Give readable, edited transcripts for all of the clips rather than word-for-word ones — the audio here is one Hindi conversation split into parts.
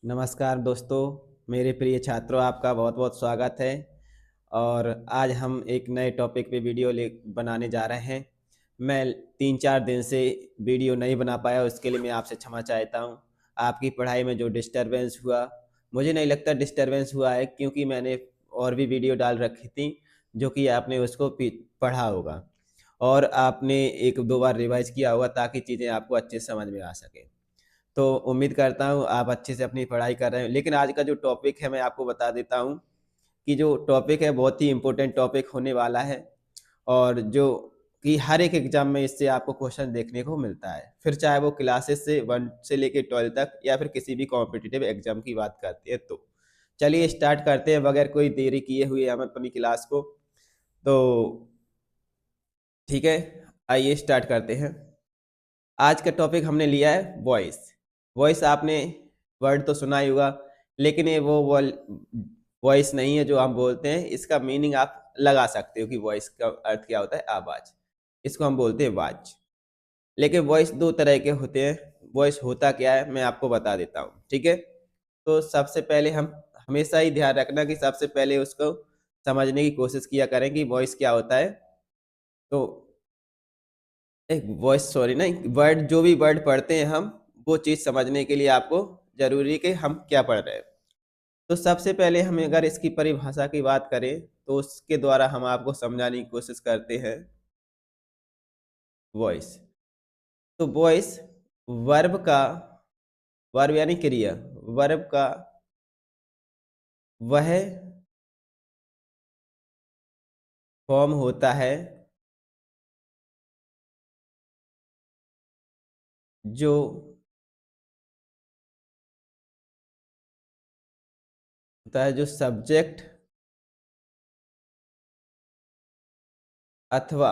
नमस्कार दोस्तों, मेरे प्रिय छात्रों, आपका बहुत-बहुत स्वागत है। और आज हम एक नए टॉपिक पे वीडियो ले बनाने जा रहे हैं। मैं 3-4 दिन से वीडियो नहीं बना पाया, उसके लिए मैं आपसे क्षमा चाहता हूँ। आपकी पढ़ाई में जो डिस्टरबेंस हुआ, मुझे नहीं लगता डिस्टरबेंस हुआ है, क्योंकि मैंने और भी वीडियो डाल रखी थी, जो कि आपने उसको पढ़ा होगा और आपने 1-2 बार रिवाइज़ किया होगा, ताकि चीज़ें आपको अच्छे से समझ में आ सकें। तो उम्मीद करता हूँ आप अच्छे से अपनी पढ़ाई कर रहे हैं। लेकिन आज का जो टॉपिक है, मैं आपको बता देता हूँ कि जो टॉपिक है बहुत ही इम्पोर्टेंट टॉपिक होने वाला है, और जो कि हर एक एग्ज़ाम में इससे आपको क्वेश्चन देखने को मिलता है। फिर चाहे वो क्लासेस से 1 से लेके 12 तक, या फिर किसी भी कॉम्पिटिटिव एग्ज़ाम की बात करते हैं तो। चलिए स्टार्ट करते हैं बगैर कोई देरी किए हुए हम अपनी क्लास को। तो ठीक है, आइए स्टार्ट करते हैं। आज का टॉपिक हमने लिया है वॉइस। वॉइस आपने वर्ड तो सुना ही होगा, लेकिन ये वो वॉइस नहीं है जो हम बोलते हैं। इसका मीनिंग आप लगा सकते हो कि वॉइस का अर्थ क्या होता है, आवाज़। इसको हम बोलते हैं वाच। लेकिन वॉइस 2 तरह के होते हैं। वॉइस होता क्या है, मैं आपको बता देता हूँ, ठीक है? तो सबसे पहले हम हमेशा ही ध्यान रखना कि सबसे पहले उसको समझने की कोशिश किया करें कि वॉइस क्या होता है। तो एक वॉइस, सॉरी, नहीं, वर्ड, जो भी वर्ड पढ़ते हैं हम, वो चीज़ समझने के लिए आपको ज़रूरी है कि हम क्या पढ़ रहे हैं। तो सबसे पहले हम अगर इसकी परिभाषा की बात करें, तो उसके द्वारा हम आपको समझाने की कोशिश करते हैं वॉइस। तो वॉइस वर्ब का, वर्ब यानी क्रिया, वर्ब का वह फॉर्म होता है जो जो सब्जेक्ट अथवा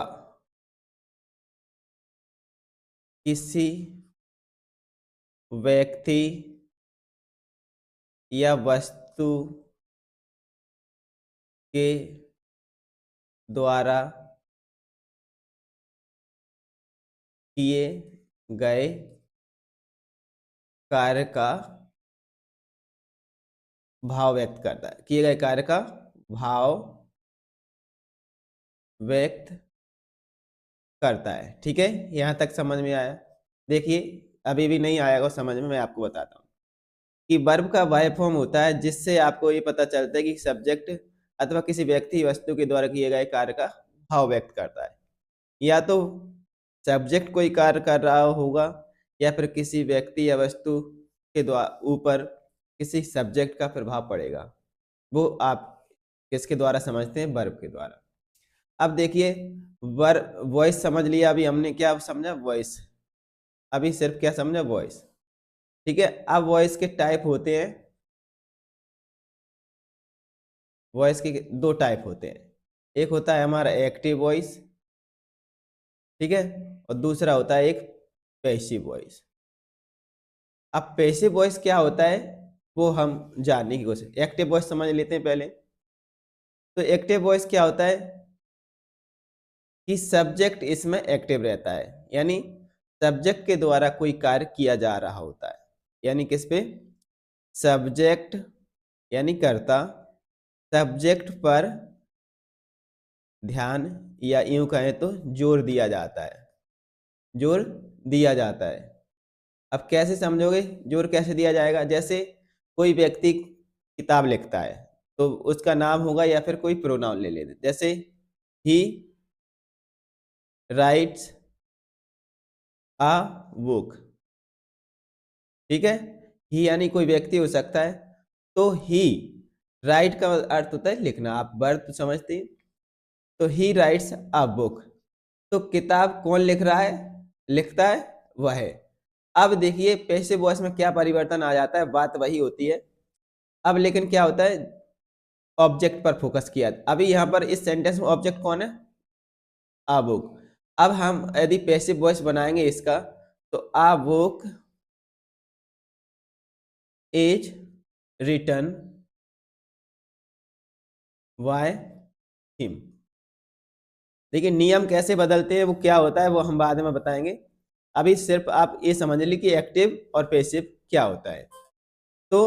किसी व्यक्ति या वस्तु के द्वारा किए गए कार्य का भाव व्यक्त करता है। किए गए कार्य का भाव व्यक्त करता है। ठीक है, यहाँ तक समझ में आया? देखिए, अभी भी नहीं आएगा समझ में, मैं आपको बताता हूँ कि वर्ब का वाय फॉर्म होता है, जिससे आपको ये पता चलता है कि सब्जेक्ट अथवा किसी व्यक्ति वस्तु के द्वारा किए गए कार्य का भाव व्यक्त करता है। या तो सब्जेक्ट कोई कार्य कर रहा होगा, या फिर किसी व्यक्ति या वस्तु के द्वारा ऊपर किसी सब्जेक्ट का प्रभाव पड़ेगा। वो आप किसके द्वारा समझते हैं? वर्ब के द्वारा। अब देखिए, वर्ब, वॉइस समझ लिया। अभी हमने क्या समझा? वॉइस। अभी सिर्फ क्या समझा? वॉइस। ठीक है, अब वॉइस के टाइप होते हैं। वॉइस के 2 टाइप होते हैं। एक होता है हमारा एक्टिव वॉइस, ठीक है, और दूसरा होता है एक पैसिव वॉइस। अब पैसिव वॉइस क्या होता है, वो हम जानने की कोशिश। एक्टिव वॉइस समझ लेते हैं पहले। तो एक्टिव वॉइस क्या होता है कि सब्जेक्ट इसमें एक्टिव रहता है, यानी सब्जेक्ट के द्वारा कोई कार्य किया जा रहा होता है। यानी किस पे? सब्जेक्ट, यानी कर्ता, सब्जेक्ट पर ध्यान, या यूं कहें तो जोर दिया जाता है। जोर दिया जाता है। अब कैसे समझोगे जोर कैसे दिया जाएगा? जैसे कोई व्यक्ति किताब लिखता है, तो उसका नाम होगा या फिर कोई प्रोनाउन ले लेते, जैसे ही राइट्स अ बुक। ठीक है, ही यानी कोई व्यक्ति हो सकता है। तो ही, राइट का अर्थ होता है लिखना, आप वर्ड तो समझते हैं। तो ही राइट्स अ बुक। तो किताब कौन लिख रहा है, लिखता है वह। अब देखिए पैसिव वॉइस में क्या परिवर्तन आ जाता है, बात वही होती है। अब लेकिन क्या होता है, ऑब्जेक्ट पर फोकस किया। अभी यहाँ पर इस सेंटेंस में ऑब्जेक्ट कौन है? A book. अब हम यदि पैसिव वॉइस बनाएंगे इसका, तो a book is written by him. देखिए नियम कैसे बदलते हैं, वो क्या होता है वो हम बाद में बताएंगे। अभी सिर्फ आप ये समझ लीजिए कि एक्टिव और पैसिव क्या होता है। तो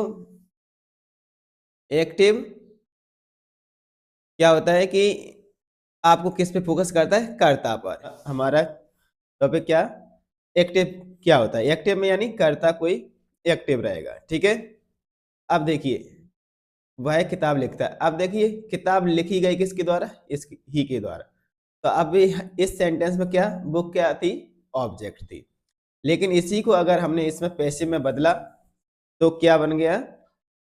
एक्टिव क्या होता है कि आपको किस पे फोकस करता है, कर्ता पर। हमारा टॉपिक क्या, एक्टिव क्या होता है, एक्टिव में यानी कर्ता कोई एक्टिव रहेगा, ठीक है। अब देखिए वह किताब लिखता है, अब देखिए किताब लिखी गई किसके द्वारा, इस ही के द्वारा। तो अब इस सेंटेंस में क्या, बुक क्या थी, ऑब्जेक्ट थी। लेकिन इसी को अगर हमने इसमें पैसिव में बदला तो क्या बन गया,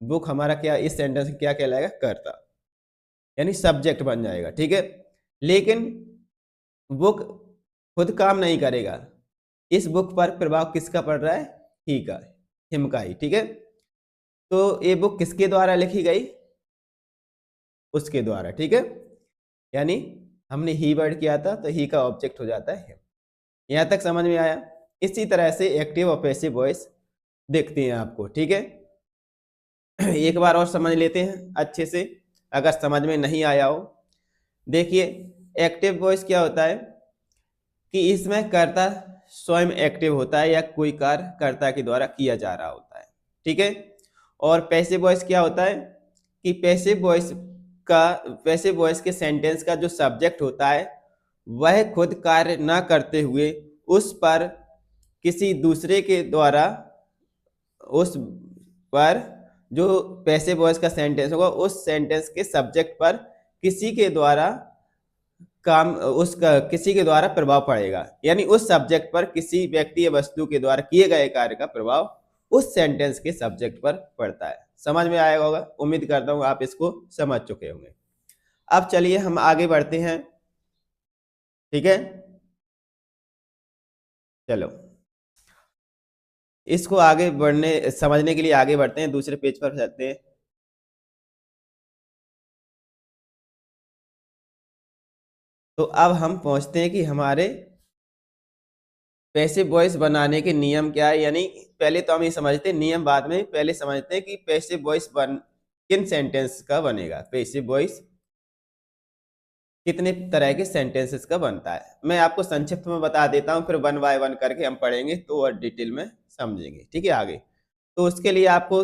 बुक हमारा क्या इस सेंटेंस में क्या कहलाएगा, कर्ता, यानी सब्जेक्ट बन जाएगा, ठीक है। लेकिन बुक खुद काम नहीं करेगा, इस बुक पर प्रभाव किसका पड़ रहा है, ही का, हिम का ही, ठीक है। तो ये बुक किसके द्वारा लिखी गई, उसके द्वारा, ठीक है। यानी हमने ही वर्ड किया था तो ही का ऑब्जेक्ट हो जाता है हिम। यहां तक समझ में आया। इसी तरह से एक्टिव और पैसिव वॉइस देखते हैं आपको, ठीक है। एक बार और समझ लेते हैं अच्छे से, अगर समझ में नहीं आया हो। देखिए एक्टिव वॉइस क्या होता है कि इसमें कर्ता स्वयं एक्टिव होता है या कोई कार्य कर्ता के द्वारा किया जा रहा होता है, ठीक है। और पैसिव वॉइस क्या होता है कि पैसिव वॉइस के सेंटेंस का जो सब्जेक्ट होता है वह खुद कार्य ना करते हुए उस पर किसी दूसरे के द्वारा, उस पर जो पैसिव वॉइस का सेंटेंस होगा उस सेंटेंस के सब्जेक्ट पर किसी के द्वारा काम, उसका किसी के द्वारा प्रभाव पड़ेगा, यानी उस सब्जेक्ट पर किसी व्यक्ति या वस्तु के द्वारा किए गए कार्य का प्रभाव उस सेंटेंस के सब्जेक्ट पर पड़ता है। समझ में आएगा होगा, उम्मीद करता हूँ आप इसको समझ चुके होंगे। अब चलिए हम आगे बढ़ते हैं, ठीक है। चलो इसको आगे बढ़ने समझने के लिए आगे बढ़ते हैं, दूसरे पेज पर चलते हैं। तो अब हम पहुंचते हैं कि हमारे पैसिव वॉइस बनाने के नियम क्या है, यानी पहले तो हम ये समझते हैं नियम, बाद में पहले समझते हैं कि पैसिव वॉइस बन किन सेंटेंस का बनेगा, पैसिव वॉइस कितने तरह के सेंटेंसेस का बनता है। मैं आपको संक्षिप्त में बता देता हूँ, फिर वन बाय वन करके हम पढ़ेंगे तो और डिटेल में समझेंगे, ठीक है। आगे तो उसके लिए आपको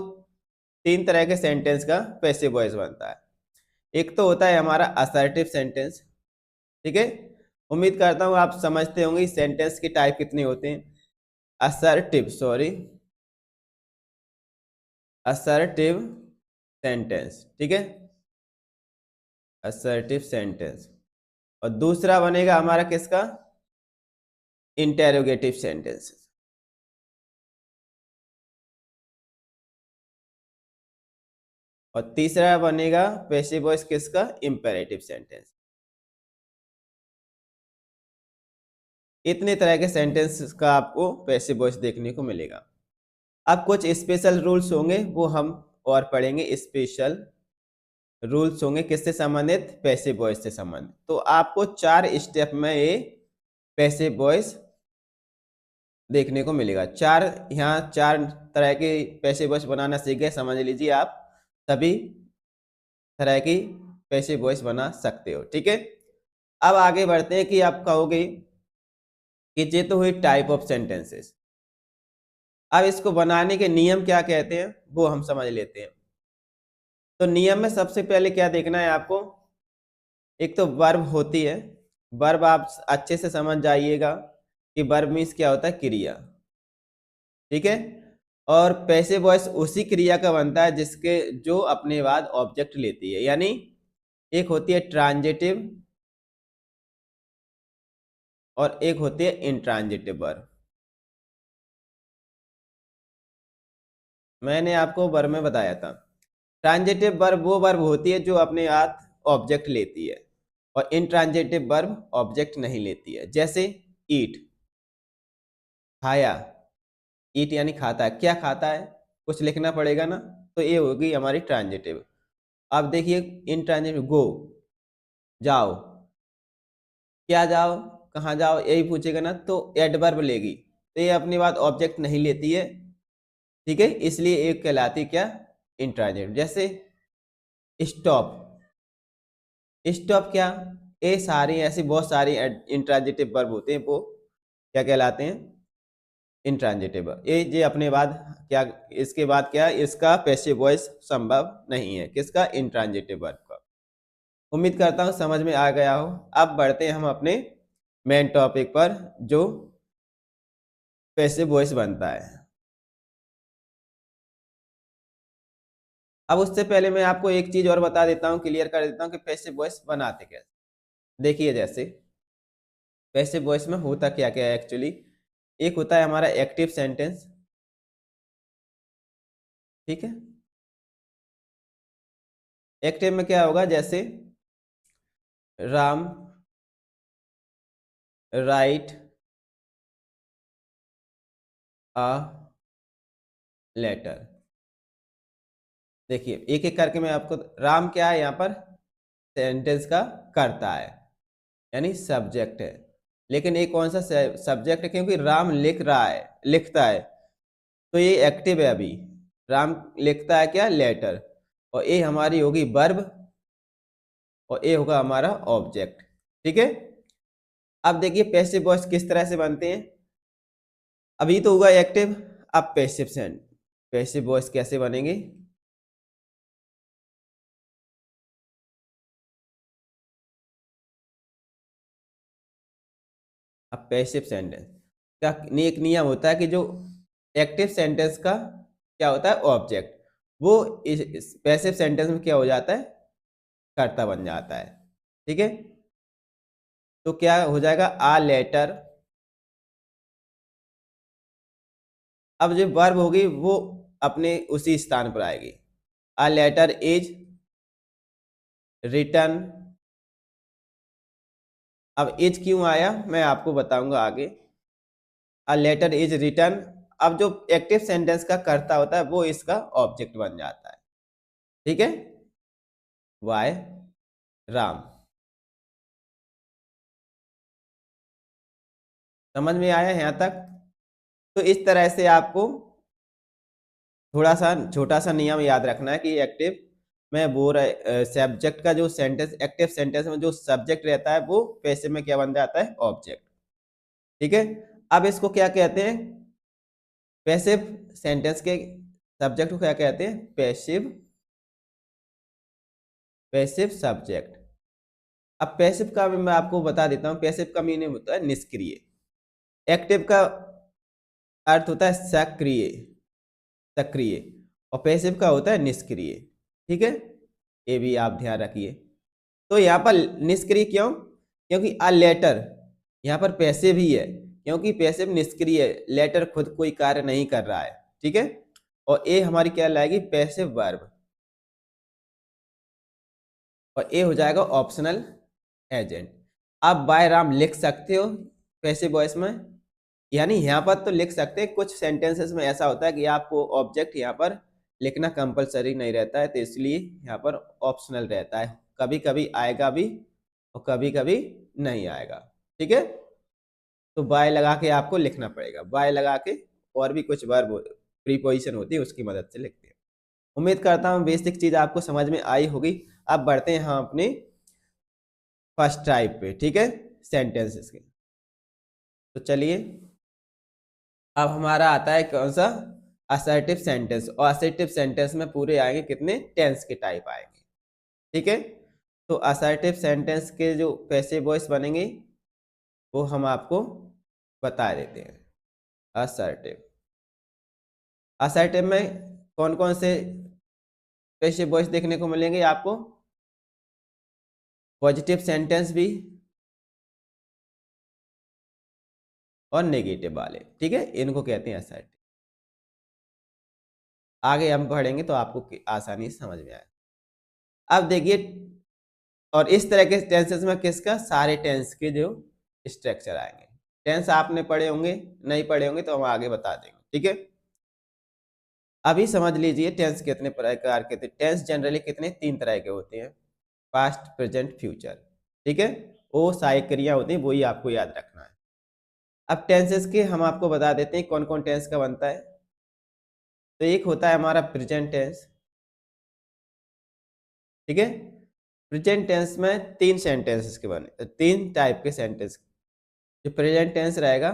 तीन तरह के सेंटेंस का पैसिव वॉइस बनता है। एक तो होता है हमारा असर्टिव सेंटेंस, ठीक है। उम्मीद करता हूँ आप समझते होंगे सेंटेंस के टाइप कितने होते हैं। असर्टिव सेंटेंस, ठीक है, असर्टिव सेंटेंस। और दूसरा बनेगा हमारा किसका, इंटेरोगेटिव सेंटेंस। और तीसरा बनेगा पैसिव वॉइस किसका, इंपेरेटिव सेंटेंस। इतने तरह के सेंटेंस का आपको पैसिव वॉइस देखने को मिलेगा। अब कुछ स्पेशल रूल्स होंगे वो हम और पढ़ेंगे, स्पेशल रूल्स होंगे किससे संबंधित, पैसिव वॉइस से संबंधित। तो आपको 4 स्टेप में ये पैसिव वॉइस देखने को मिलेगा। यहाँ चार तरह के पैसिव वॉइस बनाना सीख गए, समझ लीजिए आप सभी तरह की पैसिव वॉइस बना सकते हो, ठीक है। अब आगे बढ़ते हैं कि आप कहोगे कि ये तो हुई टाइप ऑफ सेंटेंसेस, अब इसको बनाने के नियम क्या कहते हैं वो हम समझ लेते हैं। तो नियम में सबसे पहले क्या देखना है आपको, एक तो वर्ब होती है, वर्ब आप अच्छे से समझ जाइएगा कि वर्ब मीन्स क्या होता है, क्रिया, ठीक है। और पैसिव वॉइस उसी क्रिया का बनता है जिसके जो अपने बाद ऑब्जेक्ट लेती है, यानी एक होती है ट्रांजिटिव और एक होती है इंट्रांजिटिव वर्ब। मैंने आपको वर्ब में बताया था, ट्रांजिटिव वर्ब वो वर्ब होती है जो अपने आप ऑब्जेक्ट लेती है, और इंट्रांजिटिव वर्ब ऑब्जेक्ट नहीं लेती है। जैसे ईट, खाया, ईट यानी खाता है, क्या खाता है, कुछ लिखना पड़ेगा ना, तो ये होगी हमारी ट्रांजिटिव। अब देखिए इंट्रांजिटिव, गो, जाओ, क्या जाओ, कहाँ जाओ, यही पूछेगा ना तो एडवर्ब लेगी, तो ये अपनी बात ऑब्जेक्ट नहीं लेती है, ठीक है, इसलिए एक कहलाती क्या, इंट्रांजिटिव। जैसे स्टॉप, स्टॉप क्या, ये सारी ऐसी बहुत सारी इंट्रांजिटिव वर्ब होते हैं, वो क्या कहलाते हैं, इंट्रांजिटेबल। ये अपने बाद क्या, इसके बाद क्या है, इसका पैसिव वॉइस संभव नहीं है, किसका, इंट्रांजिटेबल का। उम्मीद करता हूँ समझ में आ गया हो। अब बढ़ते हैं हम अपने मेन टॉपिक पर, जो पैसिव वॉइस बनता है। अब उससे पहले मैं आपको एक चीज और बता देता हूँ, क्लियर कर देता हूँ कि पैसिव वॉइस बनाते कैसे। देखिए, जैसे पैसिव वॉइस में होता क्या क्या है एक्चुअली। एक होता है हमारा एक्टिव सेंटेंस, ठीक है। एक्टिव में क्या होगा, जैसे राम राइट अ लेटर। देखिए एक एक करके मैं आपको, राम क्या है यहाँ पर, सेंटेंस का कर्ता है, यानी सब्जेक्ट है। लेकिन ये कौन सा सब्जेक्ट है, क्योंकि राम लिख रहा है, लिखता है, तो ये एक्टिव है अभी। राम लिखता है क्या, लेटर, और ये हमारी होगी वर्ब, और ये होगा हमारा ऑब्जेक्ट, ठीक है। अब देखिए पैसिव वॉइस किस तरह से बनते हैं। अभी तो होगा एक्टिव, अब पैसिव सेंट, पैसिव वॉइस कैसे बनेंगे। अब पैसिव सेंटेंस का एक नियम होता है कि जो एक्टिव सेंटेंस का क्या होता है, ऑब्जेक्ट, वो इस पैसिव सेंटेंस में क्या हो जाता है, कर्ता बन जाता है, ठीक है। तो क्या हो जाएगा, आ लेटर। अब जो वर्ब होगी वो अपने उसी स्थान पर आएगी। A letter is return. अब इज क्यों आया मैं आपको बताऊंगा आगे। A letter is return. अब जो एक्टिव सेंटेंस का कर्ता होता है वो इसका ऑब्जेक्ट बन जाता है, ठीक है। वाय राम। समझ में आया यहाँ तक। तो इस तरह से आपको थोड़ा सा छोटा सा नियम याद रखना है कि एक्टिव में वो सब्जेक्ट का जो सेंटेंस, एक्टिव सेंटेंस में जो सब्जेक्ट रहता है वो पैसिव में क्या बन जाता है, ऑब्जेक्ट, ठीक है। अब इसको क्या कहते हैं, पैसिव सेंटेंस के सब्जेक्ट को क्या कहते हैं, पैसिव, पैसिव सब्जेक्ट। अब पैसिव का भी मैं आपको बता देता हूँ, पैसिव का मीनिंग होता है निष्क्रिय। एक्टिव का अर्थ होता है सक्रिय, सक्रिय, और पैसिव का होता है निष्क्रिय, ठीक है। ये भी आप ध्यान रखिए। तो यहाँ पर निष्क्रिय क्यों, क्योंकि आ लेटर यहाँ पर पैसिव ही है, क्योंकि पैसिव निष्क्रिय है, लेटर खुद कोई कार्य नहीं कर रहा है, ठीक है। और ए हमारी क्या लाएगी, पैसिव वर्ब, और ए हो जाएगा ऑप्शनल एजेंट। आप बाय राम लिख सकते हो पैसिव वॉइस में, यानी यहाँ पर तो लिख सकते हैं। कुछ सेंटेंसेस में ऐसा होता है कि आपको ऑब्जेक्ट यहाँ पर लिखना कंपलसरी नहीं रहता है, तो इसलिए यहाँ पर ऑप्शनल रहता है। कभी कभी आएगा भी और कभी कभी नहीं आएगा, ठीक है। तो बाय लगा के आपको लिखना पड़ेगा, बाय लगा के, और भी कुछ वर्ब प्रीपोजिशन होती है उसकी मदद से लिखते हैं। उम्मीद करता हूँ बेसिक चीज आपको समझ में आई होगी। अब बढ़ते हैं हम अपने फर्स्ट टाइप पे, ठीक है, सेंटेंसेस के। तो चलिए, अब हमारा आता है कौन सा, असर्टिव सेंटेंस। और असर्टिव सेंटेंस में पूरे आएंगे कितने, टेंस के टाइप आएंगे, ठीक है। तो असर्टिव सेंटेंस के जो पैसिव वॉइस बनेंगे वो हम आपको बता देते हैं। असर्टिव, असर्टिव में कौन कौन से पैसिव वॉइस देखने को मिलेंगे आपको, पॉजिटिव सेंटेंस भी और नेगेटिव वाले, ठीक है, इनको कहते हैं असर्टिव। आगे हम पढ़ेंगे तो आपको आसानी से समझ में आएगा। अब देखिए, और इस तरह के टेंसेस में किसका, सारे टेंस के जो स्ट्रक्चर आएंगे। टेंस आपने पढ़े होंगे, नहीं पढ़े होंगे तो हम आगे बता देंगे, ठीक है। अभी समझ लीजिए टेंस कितने प्रकार के थे। टेंस जनरली कितने, तीन तरह के होते हैं, पास्ट प्रेजेंट फ्यूचर, ठीक है। वो सहायक क्रिया होती है, वही आपको याद रखना है। अब टेंसेस के हम आपको बता देते हैं कौन कौन टेंस का बनता है। तो एक होता है हमारा प्रेजेंट टेंस, ठीक है। प्रेजेंट टेंस में तीन सेंटेंसेस के बने, तीन टाइप के सेंटेंस। जो प्रेजेंट टेंस रहेगा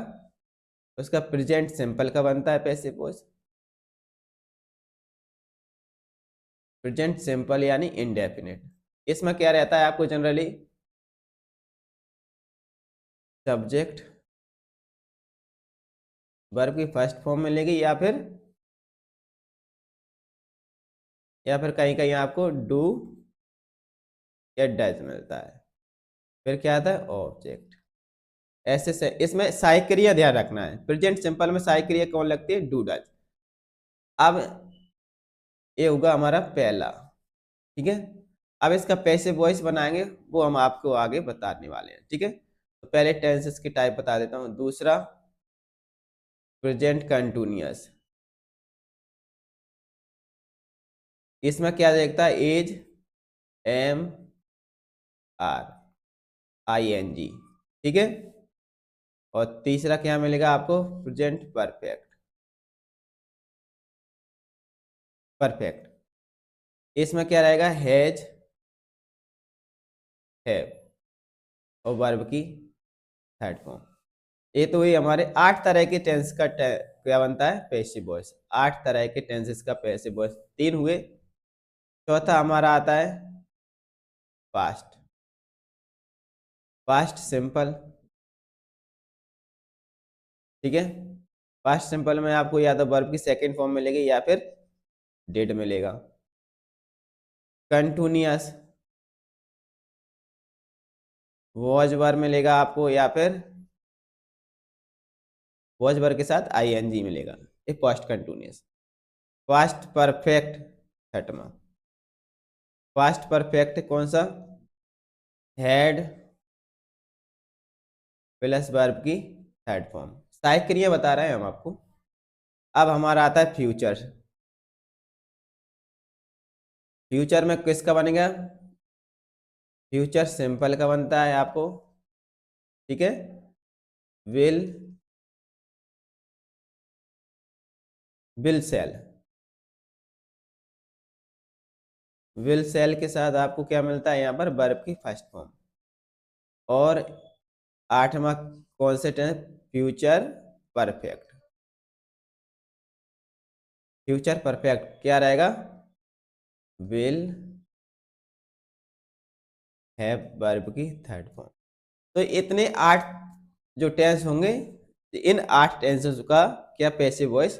उसका प्रेजेंट सिंपल का बनता है पैसिव वॉइस। प्रेजेंट सिंपल यानी इनडेफिनिट। इसमें क्या रहता है आपको जनरली, सब्जेक्ट वर्ब की फर्स्ट फॉर्म मिलेगी या फिर कहीं कहीं आपको डू या डज मिलता है। फिर क्या आता है ऑब्जेक्ट। ऐसे से इसमें सहायक क्रिया ध्यान रखना है, प्रेजेंट सिंपल में सहायक क्रिया कौन लगती है, डू डज। अब ये होगा हमारा पहला, ठीक है। अब इसका पैसिव वॉइस बनाएंगे, वो हम आपको आगे बताने वाले हैं, ठीक है। तो पहले टेंसेस की टाइप बता देता हूँ। दूसरा प्रेजेंट कंटिन्यूअस, इसमें क्या देखता है, is, am, are, I N G, ठीक है। और तीसरा क्या मिलेगा आपको, प्रेजेंट परफेक्ट। परफेक्ट इसमें क्या रहेगा, हैज, हैव और वर्ब की थर्ड फॉर्म। ये तो हुई हमारे 8 तरह के टेंस का क्या बनता है, पैसिव वॉइस। 8 तरह के टेंसेस का पैसिव वॉइस 3 हुए। चौथा हमारा आता है पास्ट। पास्ट सिंपल, ठीक है। पास्ट सिंपल में आपको या तो वर्ब की सेकंड फॉर्म मिलेगी या फिर डेड मिलेगा। कंटिन्यूअस वॉज वर्ब मिलेगा आपको या फिर वॉज वर्ब के साथ आईएनजी मिलेगा, ये पास्ट कंटिन्यूअस। पास्ट परफेक्ट छठवां। पास्ट परफेक्ट कौन सा, हैड प्लस वर्ब की थर्ड फॉर्म। सहायक क्रिया बता रहे हैं हम आपको। अब हमारा आता है फ्यूचर। फ्यूचर में किसका बनेगा, फ्यूचर सिंपल का बनता है आपको, ठीक है। Will, will shall. Will shall के साथ आपको क्या मिलता है यहाँ पर, वर्ब की फर्स्ट फॉर्म। और आठवां कौन से tense, future perfect. Future perfect क्या रहेगा, विल हैव वर्ब की थर्ड फॉर्म। तो इतने 8 जो टेंस होंगे, इन 8 टेंसेस का क्या पैसिव वॉइस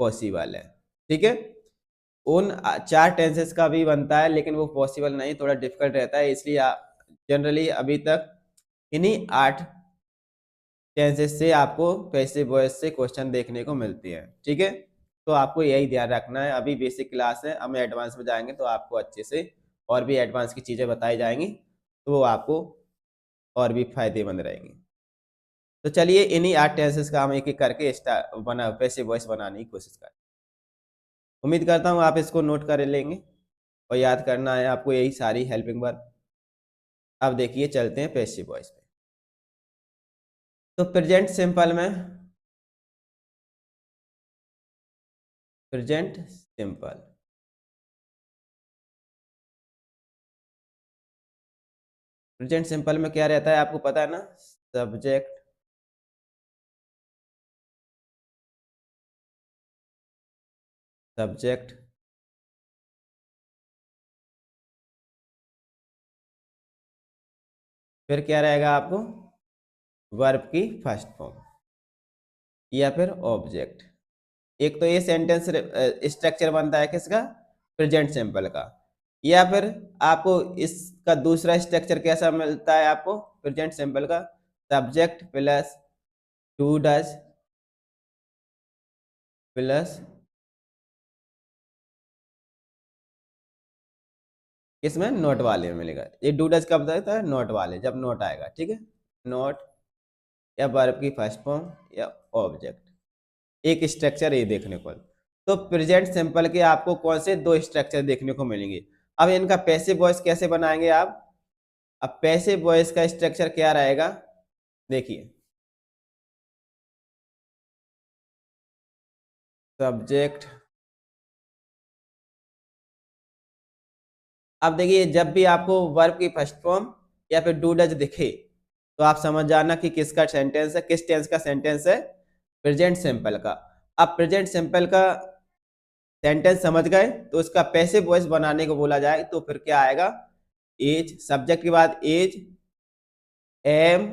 पॉसिबल है, ठीक है। उन 4 टेंसेस का भी बनता है लेकिन वो पॉसिबल नहीं, थोड़ा डिफिकल्ट रहता है, इसलिए जनरली अभी तक इन्हीं 8 टेंसेस से आपको पैसिव वॉइस से क्वेश्चन देखने को मिलती है, ठीक है। तो आपको यही ध्यान रखना है। अभी बेसिक क्लास है, अब एडवांस में जाएंगे तो आपको अच्छे से और भी एडवांस की चीज़ें बताई जाएंगी, तो वो आपको और भी फायदेमंद रहेंगी। तो चलिए इन्हीं 8 टेंसेस का हम एक एक करके पैसिव वॉइस बनाने की कोशिश करें। उम्मीद करता हूँ आप इसको नोट कर लेंगे और याद करना है आपको यही सारी हेल्पिंग वर्ब। अब देखिए चलते हैं पैसिव वॉइस पे। तो प्रेजेंट सिंपल में, प्रेजेंट सिंपल, प्रेजेंट सिंपल में क्या रहता है आपको पता है ना, सब्जेक्ट सब्जेक्ट फिर क्या रहेगा आपको, वर्ब की फर्स्ट फॉर्म या फिर ऑब्जेक्ट। एक तो ये सेंटेंस स्ट्रक्चर बनता है किसका, प्रेजेंट सिंपल का। या फिर आपको इसका दूसरा स्ट्रक्चर कैसा मिलता है आपको, प्रेजेंट सिंपल का, subject plus two does plus, इसमें नोट वाले में मिलेगा। ये डू डज कब होता है, नोट वाले, जब नोट आएगा, ठीक है। नोट या वर्ब की फर्स्ट फॉर्म या ऑब्जेक्ट, एक स्ट्रक्चर ये देखने को। तो प्रेजेंट सिंपल के आपको कौन से 2 स्ट्रक्चर देखने को मिलेंगे। अब इनका पैसिव वॉइस कैसे बनाएंगे आप, अब पैसिव वॉइस का स्ट्रक्चर क्या रहेगा, देखिए सब्जेक्ट। अब देखिए जब भी आपको वर्ब की फर्स्ट फॉर्म या फिर डू डज दिखे तो आप समझ जाना कि किसका सेंटेंस है, किस टेंस का सेंटेंस है। प्रेजेंट सिंपल का। अब प्रेजेंट सिंपल का सेंटेंस समझ गए तो उसका पैसिव वॉइस बनाने को बोला जाए तो फिर क्या आएगा, एज, सब्जेक्ट के बाद is, am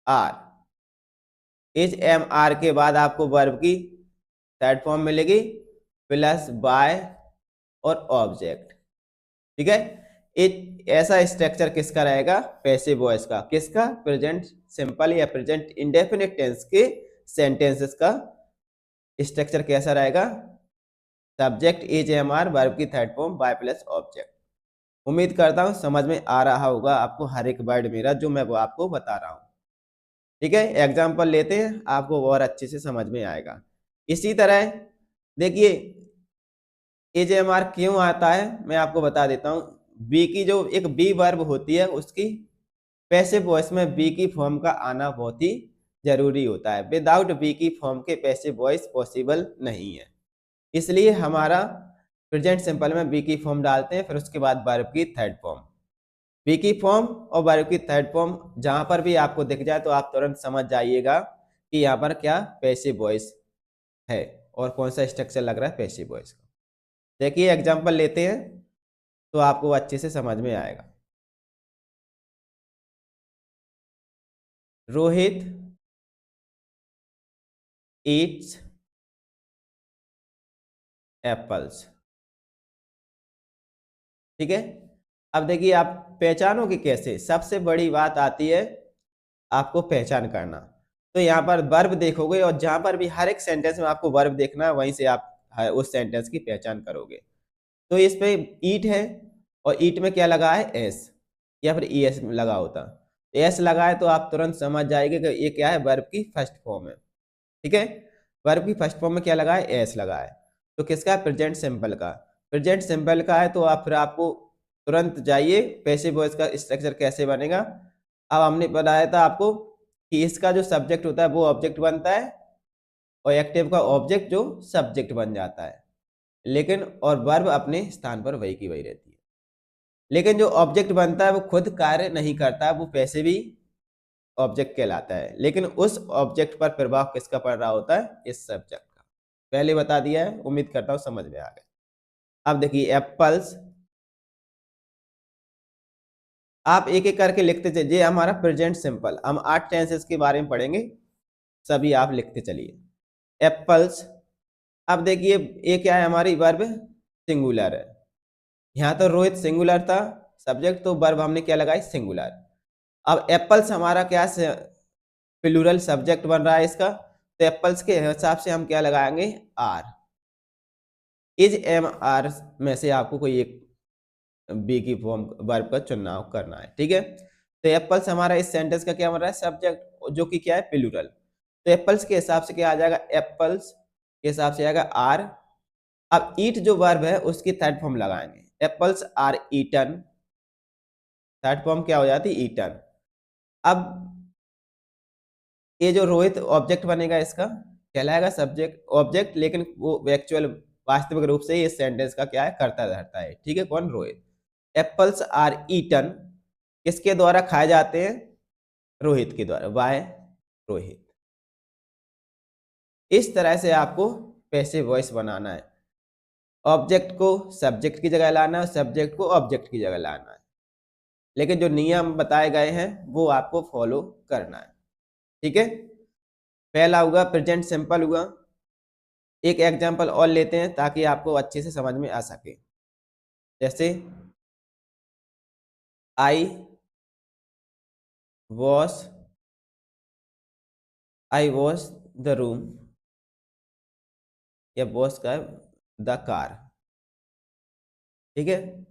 are, is am are के बाद आपको वर्ब की थर्ड फॉर्म मिलेगी प्लस बाय और ऑब्जेक्ट। ठीक है, एक ऐसा स्ट्रक्चर किसका रहेगा, पैसिव वॉइस का। किसका, प्रेजेंट सिंपल या प्रेजेंट इंडेफिनिट टेंस के सेंटेंसेस का स्ट्रक्चर कैसा रहेगा, subject is am are, verb की third form by plus object. उम्मीद करता हूं समझ में आ रहा होगा आपको हर एक वर्ड मेरा जो मैं वो आपको बता रहा हूं। ठीक है, एग्जाम्पल लेते हैं, आपको और अच्छे से समझ में आएगा। इसी तरह देखिए एज एम आर क्यों आता है, मैं आपको बता देता हूँ। बी की जो एक बी वर्ब होती है उसकी पैसिव वॉइस में बी की फॉर्म का आना बहुत ही जरूरी होता है। विदाउट बी की फॉर्म के पैसिव वॉइस पॉसिबल नहीं है, इसलिए हमारा प्रेजेंट सिंपल में बी की फॉर्म डालते हैं, फिर उसके बाद वर्ब की थर्ड फॉर्म। बी की फॉर्म और वर्ब की थर्ड फॉर्म जहां पर भी आपको दिख जाए तो आप तुरंत समझ जाइएगा कि यहाँ पर क्या पैसिव वॉइस है और कौन सा स्ट्रक्चर लग रहा है पैसिव वॉइस का। देखिए एग्जांपल लेते हैं तो आपको अच्छे से समझ में आएगा। Rohit Yeats apples. ठीक है, अब देखिए आप पहचानोगे कैसे, सबसे बड़ी बात आती है आपको पहचान करना। तो यहाँ पर वर्ब देखोगे और जहां पर भी हर एक सेंटेंस में आपको वर्ब देखना है वहीं से आप उस सेंटेंस की पहचान करोगे। तो इस पे ईट है और ईट में क्या लगा है, एस, या फिर ई एस लगा होता, एस लगा है तो आप तुरंत समझ जाएंगे कि ये क्या है, वर्ब की फर्स्ट फॉर्म है। ठीक है, वर्ब की फर्स्ट फॉर्म में क्या लगा है, एस लगा है। तो किसका, प्रेजेंट सिंपल का। प्रेजेंट सिंपल का है तो आप फिर आपको तुरंत जाइए पैसिव वॉइस का स्ट्रक्चर कैसे बनेगा। अब हमने बताया था आपको कि इसका जो सब्जेक्ट होता है वो ऑब्जेक्ट बनता है और एक्टिव का ऑब्जेक्ट जो सब्जेक्ट बन जाता है, लेकिन और वर्ब अपने स्थान पर वही की वही रहती है। लेकिन जो ऑब्जेक्ट बनता है वो खुद कार्य नहीं करता, वो पैसिव ही ऑब्जेक्ट कहलाता है, लेकिन उस ऑब्जेक्ट पर प्रभाव किसका पड़ रहा होता है, इस सब्जेक्ट का। पहले बता दिया है, उम्मीद करता हूं समझ में आ गया। अब देखिए एप्पल्स, आप एक एक करके लिखते चलिए, ये हमारा प्रेजेंट सिंपल, हम 8 टेंसेस के बारे में पढ़ेंगे, सभी आप लिखते चलिए। एप्पल्स, अब देखिए ये क्या है, हमारी वर्ब सिंगुलर है। यहाँ तो रोहित सिंगुलर था सब्जेक्ट, तो वर्ब हमने क्या लगाई, सिंगुलर। अब एप्पल्स हमारा क्या से प्लूरल सब्जेक्ट बन रहा है इसका, तो एप्पल्स के हिसाब से हम क्या लगाएंगे, आर। इज एम आर में से आपको कोई एक बी की फॉर्म वर्ब का चुनाव करना है। ठीक है, तो एप्पल्स हमारा इस सेंटेंस का क्या बन रहा है, सब्जेक्ट, जो कि क्या है, प्लूरल। तो एप्पल्स के हिसाब से क्या आ जाएगा, एप्पल्स के हिसाब से आएगा आर। अब ईट जो वर्ब है उसकी थर्ड फॉर्म लगाएंगे, apples are eaten, third form क्या हो जाती है, ईटन। अब ये जो रोहित ऑब्जेक्ट बनेगा इसका कहलाएगा सब्जेक्ट ऑब्जेक्ट, लेकिन वो एक्चुअल वास्तविक रूप से इस सेंटेंस का क्या है, कर्ता धर्ता है। ठीक है, कौन, रोहित। एप्पल्स आर ईटन किसके द्वारा खाए जाते हैं, रोहित के द्वारा, बाय रोहित। इस तरह से आपको पैसिव वॉइस बनाना है, ऑब्जेक्ट को सब्जेक्ट की जगह लाना है, सब्जेक्ट को ऑब्जेक्ट की जगह लाना है, लेकिन जो नियम बताए गए हैं वो आपको फॉलो करना है। ठीक है, पहला हुआ प्रेजेंट सिंपल हुआ। एक एग्जांपल और लेते हैं ताकि आपको अच्छे से समझ में आ सके। जैसे I wash, I wash the room, या वॉश का द कार। ठीक है,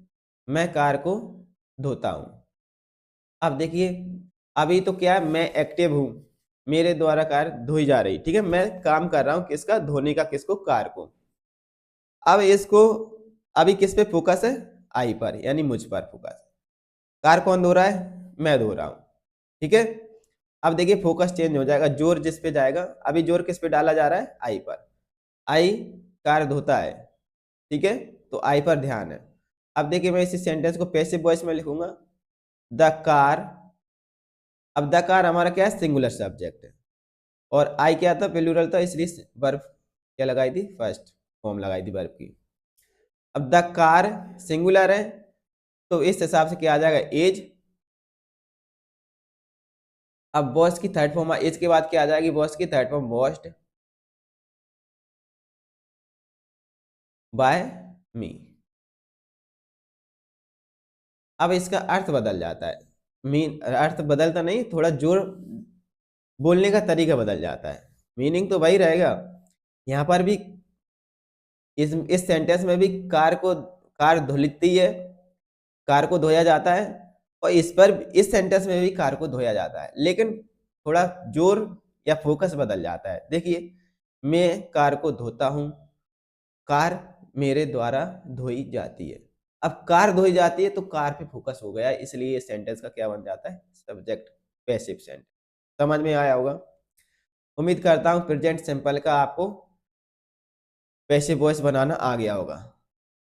मैं कार को धोता हूं। अब देखिए अभी तो क्या है, मैं एक्टिव हूं, मेरे द्वारा कार धोई जा रही। ठीक है, मैं काम कर रहा हूं किसका, धोने का, किसको, कार को। अब इसको अभी किस पे फोकस है, आई पर, यानी मुझ पर फोकस। कार कौन धो रहा है, मैं धो रहा हूं। ठीक है, अब देखिए फोकस चेंज हो जाएगा, जोर जिस पे जाएगा, अभी जोर किस पे डाला जा रहा है, आई पर। आई कार धोता है। ठीक है, तो आई पर ध्यान है। अब देखिए मैं इसी सेंटेंस को पैसिव वॉइस में लिखूंगा, द कार। अब द कार हमारा क्या है, सिंगुलर सब्जेक्ट है, और आई क्या था, प्लूरल था, इसलिए वर्ब क्या लगाई थी, फर्स्ट फॉर्म लगाई थी वर्ब की। अब द कार सिंगुलर है, तो इस हिसाब से क्या आ जाएगा, एज। अब वॉच की थर्ड फॉर्म, एज के बाद क्या आ जाएगी, वॉच की थर्ड फॉर्म वॉच्ड बाय मी। अब इसका अर्थ बदल जाता है, मीन अर्थ बदलता नहीं, थोड़ा जोर, बोलने का तरीका बदल जाता है, मीनिंग तो वही रहेगा। यहाँ पर भी इस सेंटेंस में भी कार धुलती है, कार को धोया जाता है, और इस सेंटेंस में भी कार को धोया जाता है, लेकिन थोड़ा जोर या फोकस बदल जाता है। देखिए, मैं कार को धोता हूं, कार मेरे द्वारा धोई जाती है। अब कार धोई जाती है तो कार पे फोकस हो गया, इसलिए ये सेंटेंस का क्या बन जाता है, सब्जेक्ट पैसिव सेंटेंस। समझ में आया होगा। उम्मीद करता हूं प्रेजेंट सिंपल का आपको पैसिव वॉइस बनाना आ गया होगा।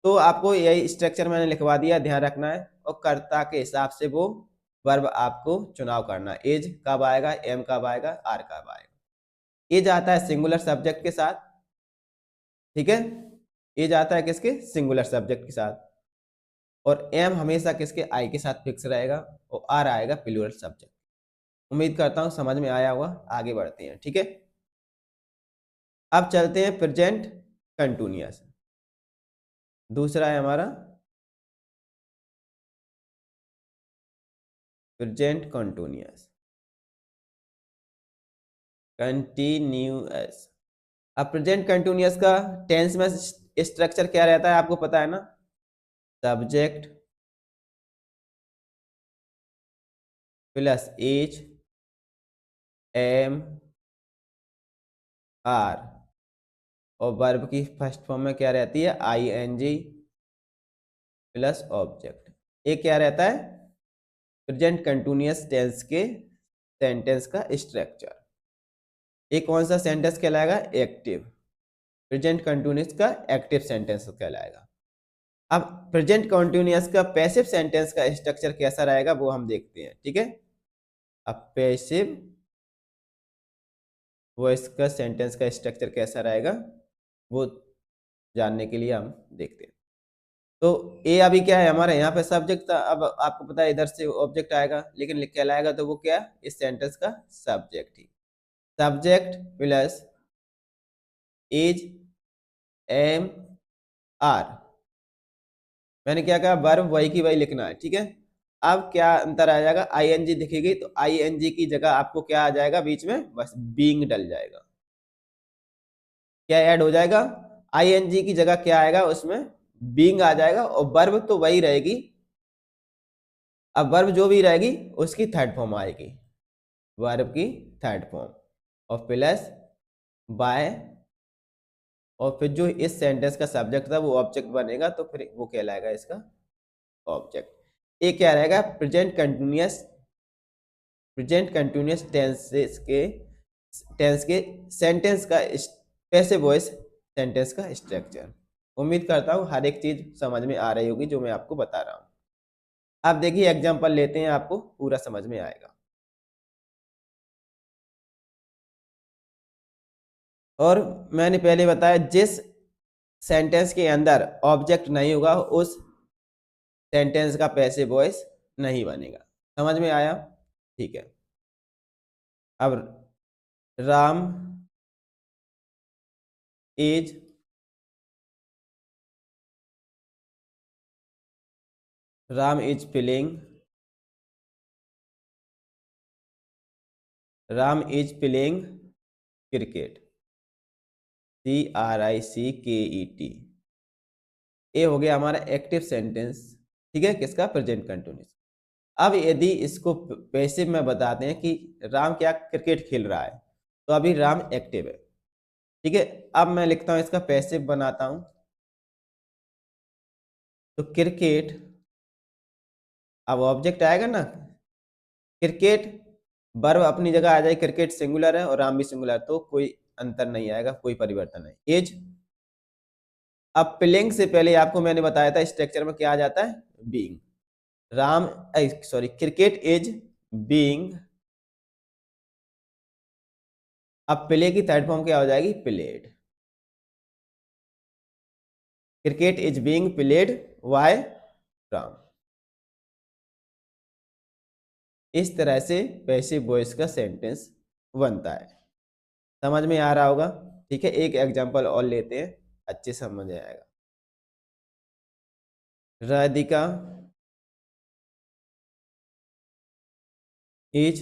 तो आपको यही स्ट्रक्चर मैंने लिखवा दिया, ध्यान रखना है, और कर्ता के हिसाब से वो वर्ब आपको चुनाव करना। एज कब आएगा, एम कब आएगा, आर कब आएगा। एज आता है सिंगुलर सब्जेक्ट के साथ, ठीक है, एज आता है किसके, सिंगुलर सब्जेक्ट के साथ, और एम हमेशा किसके, आई के साथ फिक्स रहेगा, और आर आएगा प्लूरल सब्जेक्ट। उम्मीद करता हूं समझ में आया होगा। आगे बढ़ते हैं, ठीक है। अब चलते हैं प्रेजेंट कंटिन्यूअस, दूसरा है हमारा प्रेजेंट कंटिन्यूअस, कंटिन्यूअस। अब प्रेजेंट कंटिन्यूअस का टेंस में स्ट्रक्चर क्या रहता है, आपको पता है ना, subject plus is am are, और वर्ब की फर्स्ट फॉर्म में क्या रहती है, I N G plus object. ये क्या रहता है, प्रेजेंट कंटिन्यूअस टेंस के सेंटेंस का स्ट्रक्चर। ये कौन सा सेंटेंस कहलाएगा, एक्टिव, प्रेजेंट कंटिन्यूअस का एक्टिव सेंटेंस कहलाएगा। अब प्रेजेंट कंटिन्यूअस का पैसिव सेंटेंस का स्ट्रक्चर कैसा रहेगा वो हम देखते हैं, ठीक है। अब पैसिव वॉइस का सेंटेंस का स्ट्रक्चर कैसा रहेगा वो जानने के लिए हम देखते हैं। तो ए अभी क्या है हमारे यहाँ पे सब्जेक्ट था, अब आपको पता है इधर से ऑब्जेक्ट आएगा, लेकिन लिख के लाएगा तो वो क्या, इस सेंटेंस का सब्जेक्ट ही, subject plus is am are. मैंने क्या कहा, वर्ब वही की वही लिखना है, ठीक है। अब क्या अंतर आ जाएगा, आईएनजी दिखेगी तो आईएनजी की जगह आपको क्या आ जाएगा बीच में, बस बीइंग डल जाएगा। क्या ऐड हो जाएगा, आईएनजी की जगह क्या आएगा, उसमें बीइंग आ जाएगा, और वर्ब तो वही रहेगी। अब वर्ब जो भी रहेगी उसकी थर्ड फॉर्म आएगी, वर्ब की थर्ड फॉर्म, और प्लस बाय, और फिर जो इस सेंटेंस का सब्जेक्ट था वो ऑब्जेक्ट बनेगा, तो फिर वो कहलाएगा इसका ऑब्जेक्ट। ये क्या रहेगा, प्रेजेंट कंटिन्यूअस टेंस के सेंटेंस का पैसिव वॉइस सेंटेंस का स्ट्रक्चर। उम्मीद करता हूँ हर एक चीज समझ में आ रही होगी जो मैं आपको बता रहा हूँ। अब देखिए एग्जांपल लेते हैं, आपको पूरा समझ में आएगा। और मैंने पहले बताया, जिस सेंटेंस के अंदर ऑब्जेक्ट नहीं होगा उस सेंटेंस का पैसिव वॉइस नहीं बनेगा। समझ में आया, ठीक है। अब Ram is Ram is playing, Ram is playing cricket, CRICKET। ये हो गया हमारा एक्टिव सेंटेंस, ठीक है, किसका, प्रेजेंट कंटिन्यूअस। अब यदि इसको पैसिव में बताते हैं कि राम क्या क्रिकेट खेल रहा है, तो अभी राम एक्टिव है, ठीक है। अब मैं लिखता हूं इसका पैसिव बनाता हूं, तो क्रिकेट, अब ऑब्जेक्ट आएगा ना, क्रिकेट, वर्ब अपनी जगह आ जाए, क्रिकेट सिंगुलर है और राम भी सिंगुलर, तो कोई अंतर नहीं आएगा, कोई परिवर्तन नहीं। एज, अब प्लेइंग से पहले आपको मैंने बताया था स्ट्रक्चर में क्या आ जाता है, being. Ram sorry cricket is being अब प्ले की थर्ड फॉर्म क्या हो जाएगी, played. Cricket is being played by Ram. इस तरह से पैसिव वॉइस का सेंटेंस बनता है। समझ में आ रहा होगा। ठीक है, एक एग्जांपल और लेते हैं, अच्छे समझ आएगा। राधिका इज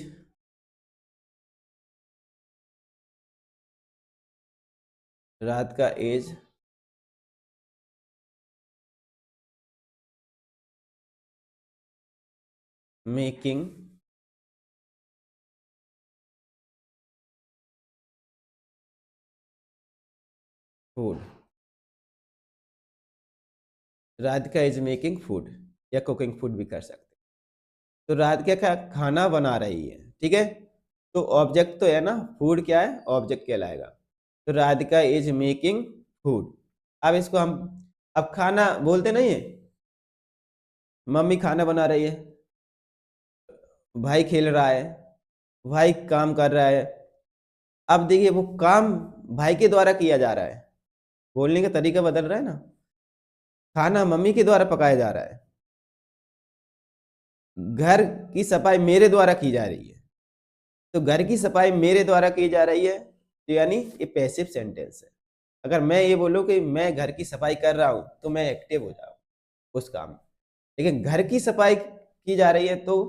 रात का is making food. Radhika is making food, या कुकिंग फूड भी कर सकते हैं। तो राधिका का खाना बना रही है, ठीक है। तो ऑब्जेक्ट तो है ना, फूड क्या है, ऑब्जेक्ट कहलाएगा। तो राधिका इज मेकिंग फूड। अब इसको हम, अब खाना बोलते नहीं है, मम्मी खाना बना रही है, भाई खेल रहा है, भाई काम कर रहा है। अब देखिए वो काम भाई के द्वारा किया जा रहा है, बोलने का तरीका बदल रहा है ना। खाना मम्मी के द्वारा पकाया जा रहा है, घर की सफाई मेरे द्वारा की जा रही है। तो घर की सफाई मेरे द्वारा की जा रही है, तो यानी ये पैसिव सेंटेंस है। अगर मैं ये बोलूं कि मैं घर की सफाई कर रहा हूं, तो मैं एक्टिव हो जाऊं उस काम में। लेकिन घर की सफाई की जा रही है तो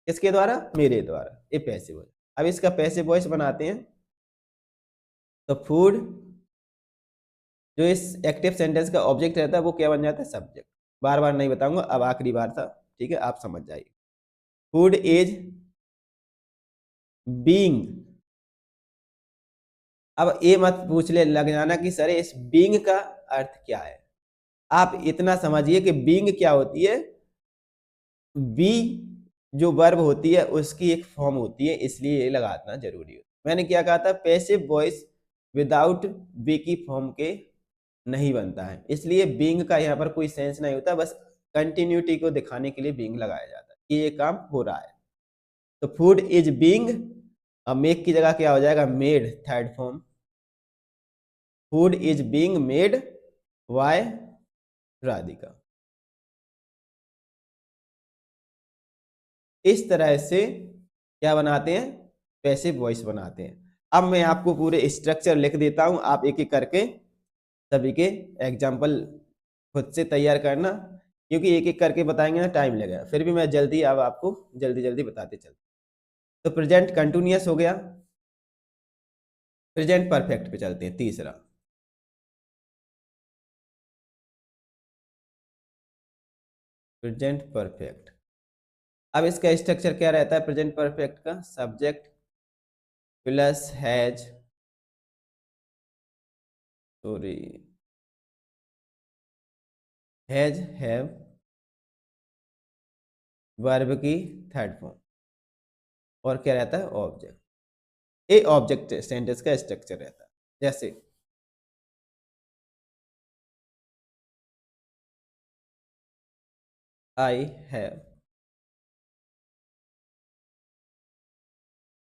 किसके द्वारा, मेरे द्वारा, ये पैसिव हो जाए। अब इसका पैसिव वॉइस बनाते हैं। तो फूड जो इस एक्टिव सेंटेंस का ऑब्जेक्ट रहता है वो क्या बन जाता है, सब्जेक्ट। बार बार नहीं बताऊंगा, अब आखिरी बार था, ठीक है, आप समझ जाइए। Food is being. अब ये मत पूछ ले लग जाना कि सर इस बीइंग का अर्थ क्या है। आप इतना समझिए कि बीइंग क्या होती है। बी जो वर्ब होती है उसकी एक फॉर्म होती है, इसलिए ये लगाना जरूरी है। मैंने क्या कहा था, पैसिव वॉइस विदाउट बी की फॉर्म के नहीं बनता है, इसलिए बीइंग का यहाँ पर कोई सेंस नहीं होता। बस कंटिन्यूटी को दिखाने के लिए बीइंग लगाया जाता है कि ये काम हो रहा है। तो फूड इज बीइंग, अब मेक की जगह क्या हो जाएगा, made, third form. Food is being made by Radhika. इस तरह से क्या बनाते हैं, पैसिव वॉइस बनाते हैं। अब मैं आपको पूरे स्ट्रक्चर लिख देता हूं, आप एक एक करके सभी के एग्जाम्पल खुद से तैयार करना, क्योंकि एक एक करके बताएंगे ना टाइम लगेगा। फिर भी मैं जल्दी अब आपको जल्दी जल्दी बताते चलता। तो प्रेजेंट कंटिन्यूअस हो गया, प्रेजेंट परफेक्ट पे चलते हैं, तीसरा। Present perfect. अब इसका स्ट्रक्चर क्या रहता है प्रेजेंट परफेक्ट का, subject plus has, sorry, has, have, verb की थर्ड फॉर्म, और क्या रहता है, ऑब्जेक्ट। ये ऑब्जेक्ट सेंटेंस का स्ट्रक्चर रहता है। जैसे I have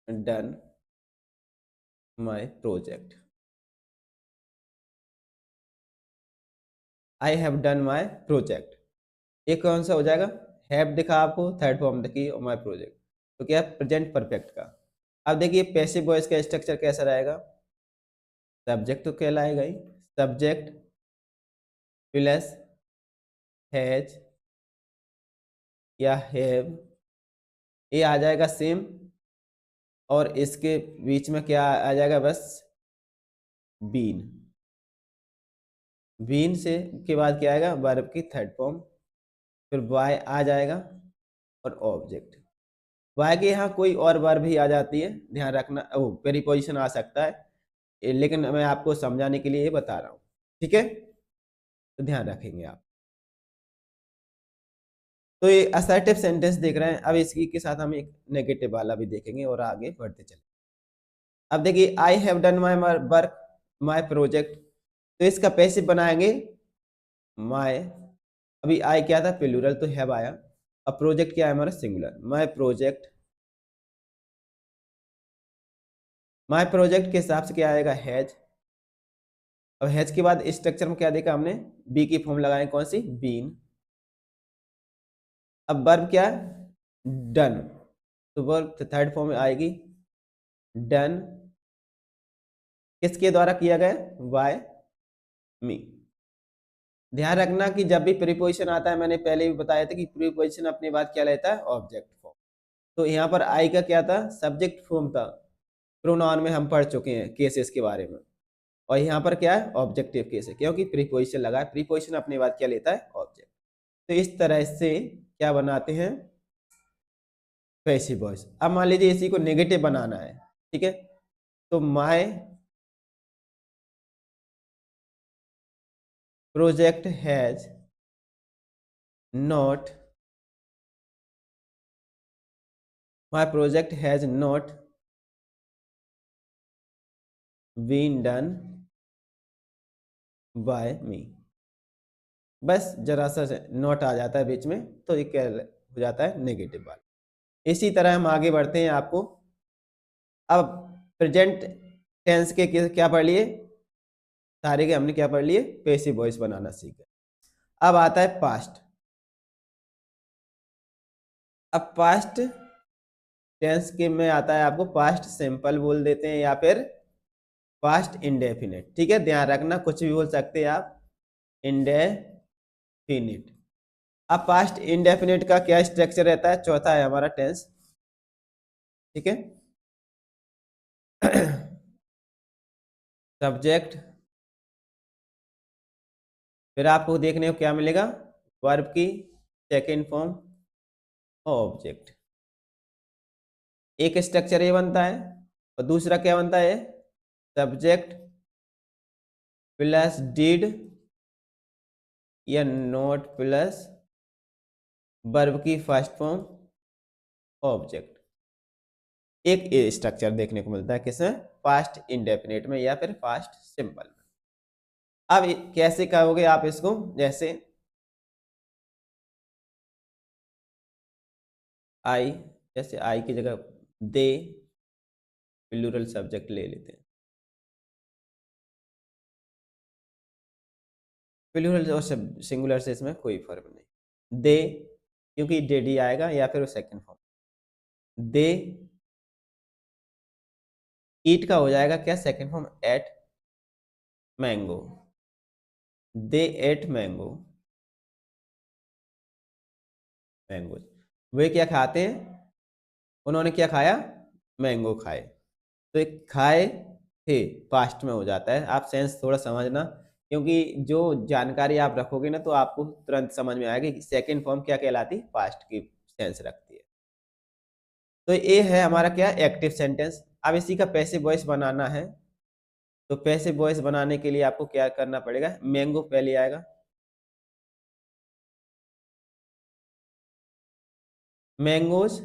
done my project. I have done my project, ये कौन सा हो जाएगा, हैव दिखा आपको, थर्ड फॉर्म दिखी, और माई प्रोजेक्ट, तो क्या प्रेजेंट परफेक्ट का। अब देखिए पैसिव वॉइस का स्ट्रक्चर कैसा रहेगा, सब्जेक्ट तो कहलाएगा ही, सब्जेक्ट प्लस हैज या हैव, ये आ जाएगा सेम, और इसके बीच में क्या आ जाएगा, बस बीन। बीन से के बाद क्या आएगा, वर्ब की थर्ड फॉर्म, फिर बाय आ जाएगा, और ऑब्जेक्ट। बाय के यहाँ कोई और वर्ब भी आ जाती है, ध्यान रखना, ओ प्रीपोजिशन आ सकता है, लेकिन मैं आपको समझाने के लिए ये बता रहा हूँ, ठीक है, तो ध्यान रखेंगे आप। तो ये असर्टिव सेंटेंस देख रहे हैं, अब इसी के साथ हम एक नेगेटिव वाला भी देखेंगे और आगे बढ़ते चले। अब देखिए I have done my work my project, तो इसका पैसिव बनाएंगे माई। अभी आई क्या था, प्लूरल, तो हैव आया। अब प्रोजेक्ट क्या है हमारा, singular, my project my project के हिसाब से क्या आएगा, हैज। अब हैज के बाद स्ट्रक्चर में क्या देखा हमने, बी की फॉर्म लगाए, कौन सी, बीन। अब वर्ब क्या है, डन, तो वर्ब थर्ड फॉर्म में आएगी डन, किसके द्वारा किया गया, बाय मी। ध्यान रखना कि जब भी प्रीपोजिशन आता है, मैंने पहले भी बताया था कि प्रीपोजिशन अपने बाद क्या लेता है, ऑब्जेक्ट फॉर्म। तो यहाँ पर आई का क्या था, सब्जेक्ट फॉर्म था। प्रोनाउन में हम पढ़ चुके हैं केसेस के बारे में, और यहाँ पर क्या है, ऑब्जेक्टिव केस है, क्योंकि प्रीपोजिशन लगा है। प्रीपोजिशन अपने बाद क्या लेता है, ऑब्जेक्ट। तो इस तरह से क्या बनाते हैं, पैसिव वॉइस। अब मान लीजिए इसी को नेगेटिव बनाना है, ठीक है, तो my project has not, my project has not been done by me. बस जरा सा नोट आ जाता है बीच में, तो ये क्या हो जाता है, नेगेटिव वाला। इसी तरह हम आगे बढ़ते हैं। आपको अब प्रेजेंट टेंस के क्या पढ़ लिए, सारे के हमने क्या पढ़ लिए, पैसिव वॉइस बनाना सीखे। अब आता है पास्ट। अब पास्ट टेंस के में आता है आपको पास्ट सिंपल बोल देते हैं, या फिर पास्ट इंडेफिनिट। ठीक है, ध्यान रखना, कुछ भी बोल सकते हैं आप, इंडेफिनिट। अब पास्ट इंडेफिनिट का क्या स्ट्रक्चर रहता है, चौथा है हमारा टेंस, ठीक है। सब्जेक्ट, फिर आपको देखने को क्या मिलेगा, वर्ब की सेकेंड फॉर्म, ऑब्जेक्ट। एक स्ट्रक्चर ये बनता है, और दूसरा क्या बनता है, सब्जेक्ट प्लस डिड या नोट प्लस वर्ब की फर्स्ट फॉर्म, ऑब्जेक्ट। एक ये स्ट्रक्चर देखने को मिलता है किसमें, पास्ट इंडेफिनिट में या फिर पास्ट सिंपल में। अब कैसे कहोगे आप इसको, जैसे आई, जैसे आई की जगह दे, प्लूरल सब्जेक्ट ले लेते हैं। प्लूरल और सिंगुलर से इसमें कोई फर्क नहीं, दे, क्योंकि डेड ही आएगा, या फिर सेकंड फॉर्म दे। ईट का हो जाएगा क्या, सेकंड फॉर्म एट मैंगो, दे एट मैंगो, मैंगो। वे क्या खाते हैं, उन्होंने क्या खाया, मैंगो खाए। तो एक खाए थे पास्ट में हो जाता है। आप सेंस थोड़ा समझना, क्योंकि जो जानकारी आप रखोगे ना, तो आपको तुरंत समझ में आएगा कि सेकंड फॉर्म क्या कहलाती, पास्ट की सेंस रखती है। तो ये है हमारा क्या, एक्टिव सेंटेंस। अब इसी का पैसिव वॉइस बनाना है, तो पैसिव वॉइस बनाने के लिए आपको क्या करना पड़ेगा, मैंगो पहले आएगा, मैंगोज।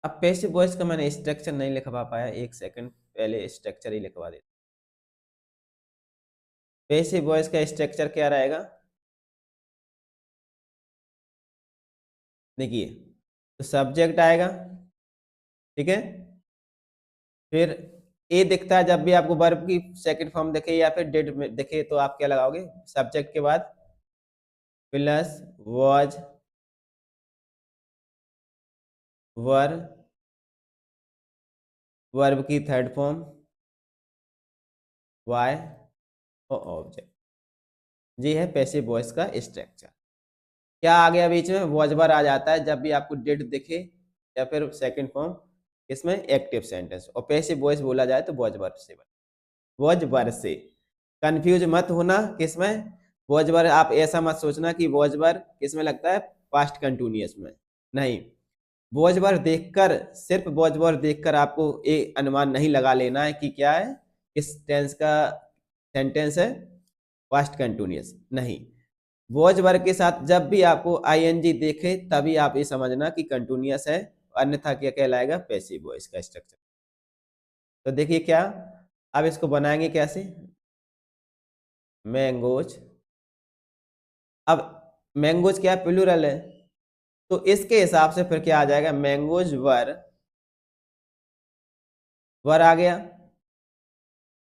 अब पैसिव वॉइस का मैंने स्ट्रक्चर नहीं लिखवा पाया, एक सेकंड, पहले स्ट्रक्चर ही लिखवा देता। पैसिव वॉइस का स्ट्रक्चर क्या रहेगा, देखिए, तो सब्जेक्ट आएगा, ठीक है, फिर ए दिखता है जब भी आपको वर्ब की सेकंड फॉर्म दिखे या फिर डिड में दिखे, तो आप क्या लगाओगे, सब्जेक्ट के बाद प्लस वॉज, वर, वर्ब की थर्ड फॉर्म वाई, और ऑब्जेक्ट। ये है पैसिव वॉइस का स्ट्रक्चर। क्या आ गया बीच में, वॉज वर आ जाता है जब भी आपको डिड दिखे, या फिर सेकंड फॉर्म इसमें एक्टिव सेंटेंस, और पैसिव वॉइस बोला जाए तो वॉज वर्ब से, वॉज वर्ब से। कंफ्यूज मत होना किसमें, वॉज वर्ब आप ऐसा मत सोचना कि वॉज वर्ब किसमें लगता है, पास्ट कंटिन्यूअस में, नहीं। वॉज वर्ब देखकर, सिर्फ वॉज वर्ब देखकर आपको ये अनुमान नहीं लगा लेना है कि क्या है, किस टेंस का सेंटेंस है, पास्ट कंटिन्यूअस नहीं। वॉज वर्ब के साथ जब भी आपको आईएनजी देखे, तभी आप ये समझना कि कंटिन्यूअस है, अन्यथा क्या कहलाएगा, पैसिव वॉइस का स्ट्रक्चर। तो देखिए क्या, अब इसको बनाएंगे कैसे, मैंगोज। अब मैंगोज क्या प्लूरल है, तो इसके हिसाब से फिर क्या आ जाएगा, मैंगोज वर वर आ गया।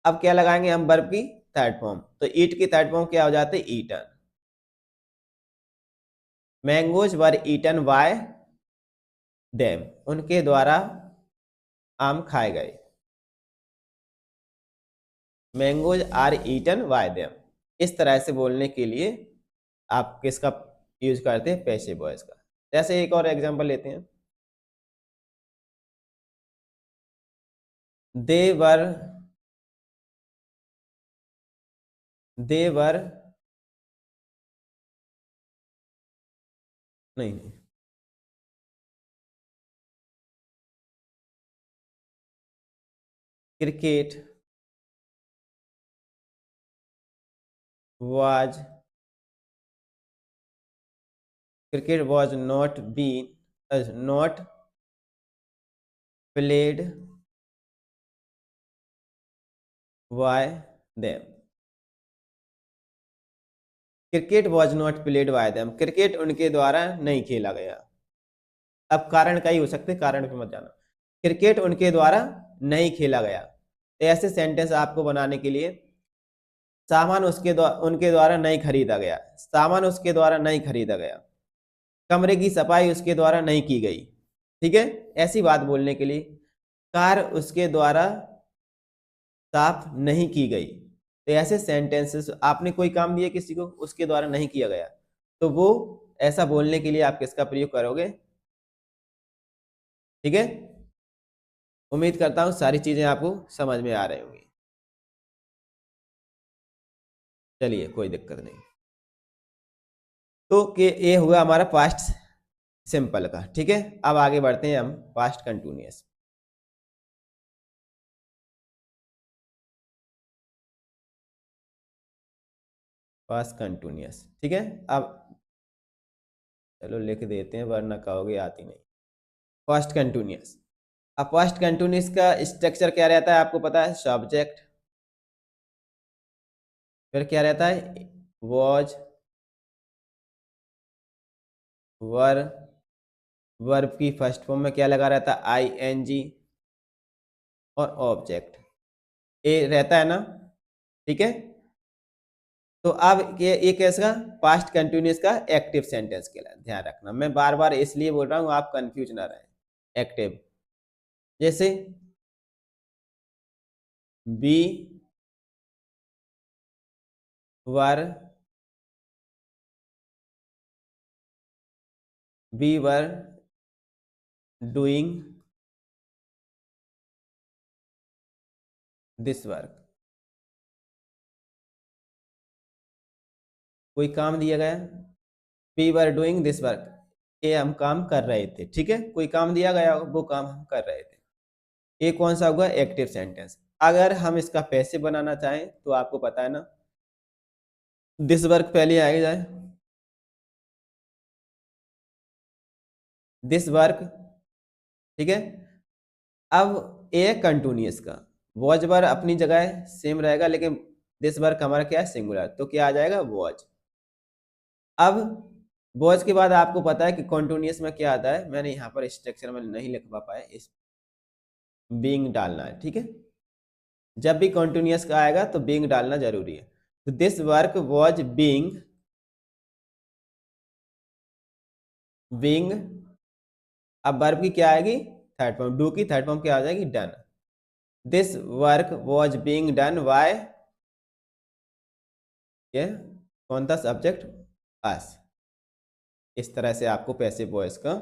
अब क्या लगाएंगे हम वर्ब की थर्ड फॉर्म, तो ईट की थर्ड फॉर्म क्या हो जाती है, eaten. Mangoes were eaten by them, उनके द्वारा आम खाए गए। Mangoes are eaten by them. इस तरह से बोलने के लिए आप किसका यूज करते हैं, पैसिव वॉइस का। जैसे एक और एग्जांपल लेते हैं, देवर देवर नहीं नहीं, cricket was cricket was not played by them. Cricket was not played by them, cricket उनके द्वारा नहीं खेला गया। अब कारण का ही हो सकते, कारण पे मत जाना। क्रिकेट उनके द्वारा नहीं खेला गया, तो ऐसे सेंटेंस आपको बनाने के लिए सामान उनके द्वारा नहीं खरीदा गया, सामान उसके द्वारा नहीं खरीदा गया, कमरे की सफाई उसके द्वारा नहीं की गई। ठीक है, ऐसी बात बोलने के लिए कार उसके द्वारा साफ नहीं की गई, तो ऐसे सेंटेंसेस आपने कोई काम दिया किसी को, उसके द्वारा नहीं किया गया, तो वो ऐसा बोलने के लिए आप किसका प्रयोग करोगे। ठीक है, उम्मीद करता हूं सारी चीजें आपको समझ में आ रही होंगी। चलिए कोई दिक्कत नहीं। तो कि ये हुआ हमारा पास्ट सिंपल का। ठीक है, अब आगे बढ़ते हैं हम पास्ट कंटिन्यूअस। पास्ट कंटिन्यूअस, ठीक है। अब चलो लिख देते हैं, वरना कहोगे आती नहीं। Past continuous. अब पास्ट कंटिन्यूअस का स्ट्रक्चर क्या रहता है आपको पता है, सब्जेक्ट, फिर क्या रहता है, वॉज, वर, वर्ब की फर्स्ट फॉर्म में क्या लगा रहता है, आई एन जी, और ऑब्जेक्ट ए रहता है ना। ठीक है, तो अब ये कैसा, पास्ट कंटिन्यूअस का एक्टिव सेंटेंस के लिए ध्यान रखना, मैं बार बार इसलिए बोल रहा हूँ आप कंफ्यूज ना रहे। एक्टिव जैसे be were we were doing this work, कोई काम दिया गया, we were doing this work, ये हम काम कर रहे थे। ठीक है, कोई काम दिया गया, वो काम हम कर रहे थे। ये कौन सा होगा, एक्टिव सेंटेंस। अगर हम इसका पैसिव बनाना चाहें तो आपको पता है ना, दिस वर्क पहले आएगा जाए, दिस वर्क। ठीक है, अब ए कंटिन्यूअस का, वॉज वर अपनी जगह सेम रहेगा, लेकिन दिस वर्क हमारा क्या है, सिंगुलर, तो क्या आ जाएगा, वॉज। अब वॉज के बाद आपको पता है कि कंटिन्यूअस में क्या आता है, मैंने यहाँ पर स्ट्रक्चर में नहीं लिख पाया, इस बीइंग डालना है। ठीक है, जब भी कंटिन्यूअस का आएगा तो बीइंग डालना जरूरी है। तो दिस वर्क वॉज बीइंग, अब वर्ब की क्या आएगी, थर्ड फॉर्म, डू की थर्ड फॉर्म क्या आ जाएगी, done. This work was being done by, ये कौन था सब्जेक्ट, अस। इस तरह से आपको पैसिव वॉइस का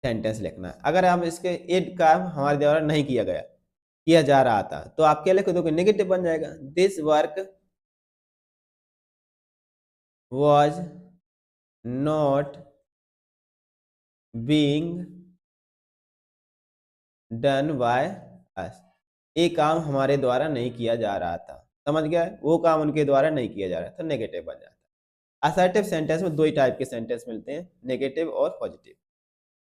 सेंटेंस लिखना है। अगर हम इसके एक काम हमारे द्वारा नहीं किया गया, किया जा रहा था, तो आप क्या लिख दोगे, नेगेटिव बन जाएगा, this work was not being done by us, ये काम हमारे द्वारा नहीं किया जा रहा था। समझ गया, वो काम उनके द्वारा नहीं किया जा रहा था, नेगेटिव बन जाता है। असर्टिव सेंटेंस में दो ही टाइप के सेंटेंस मिलते हैं, नेगेटिव और पॉजिटिव,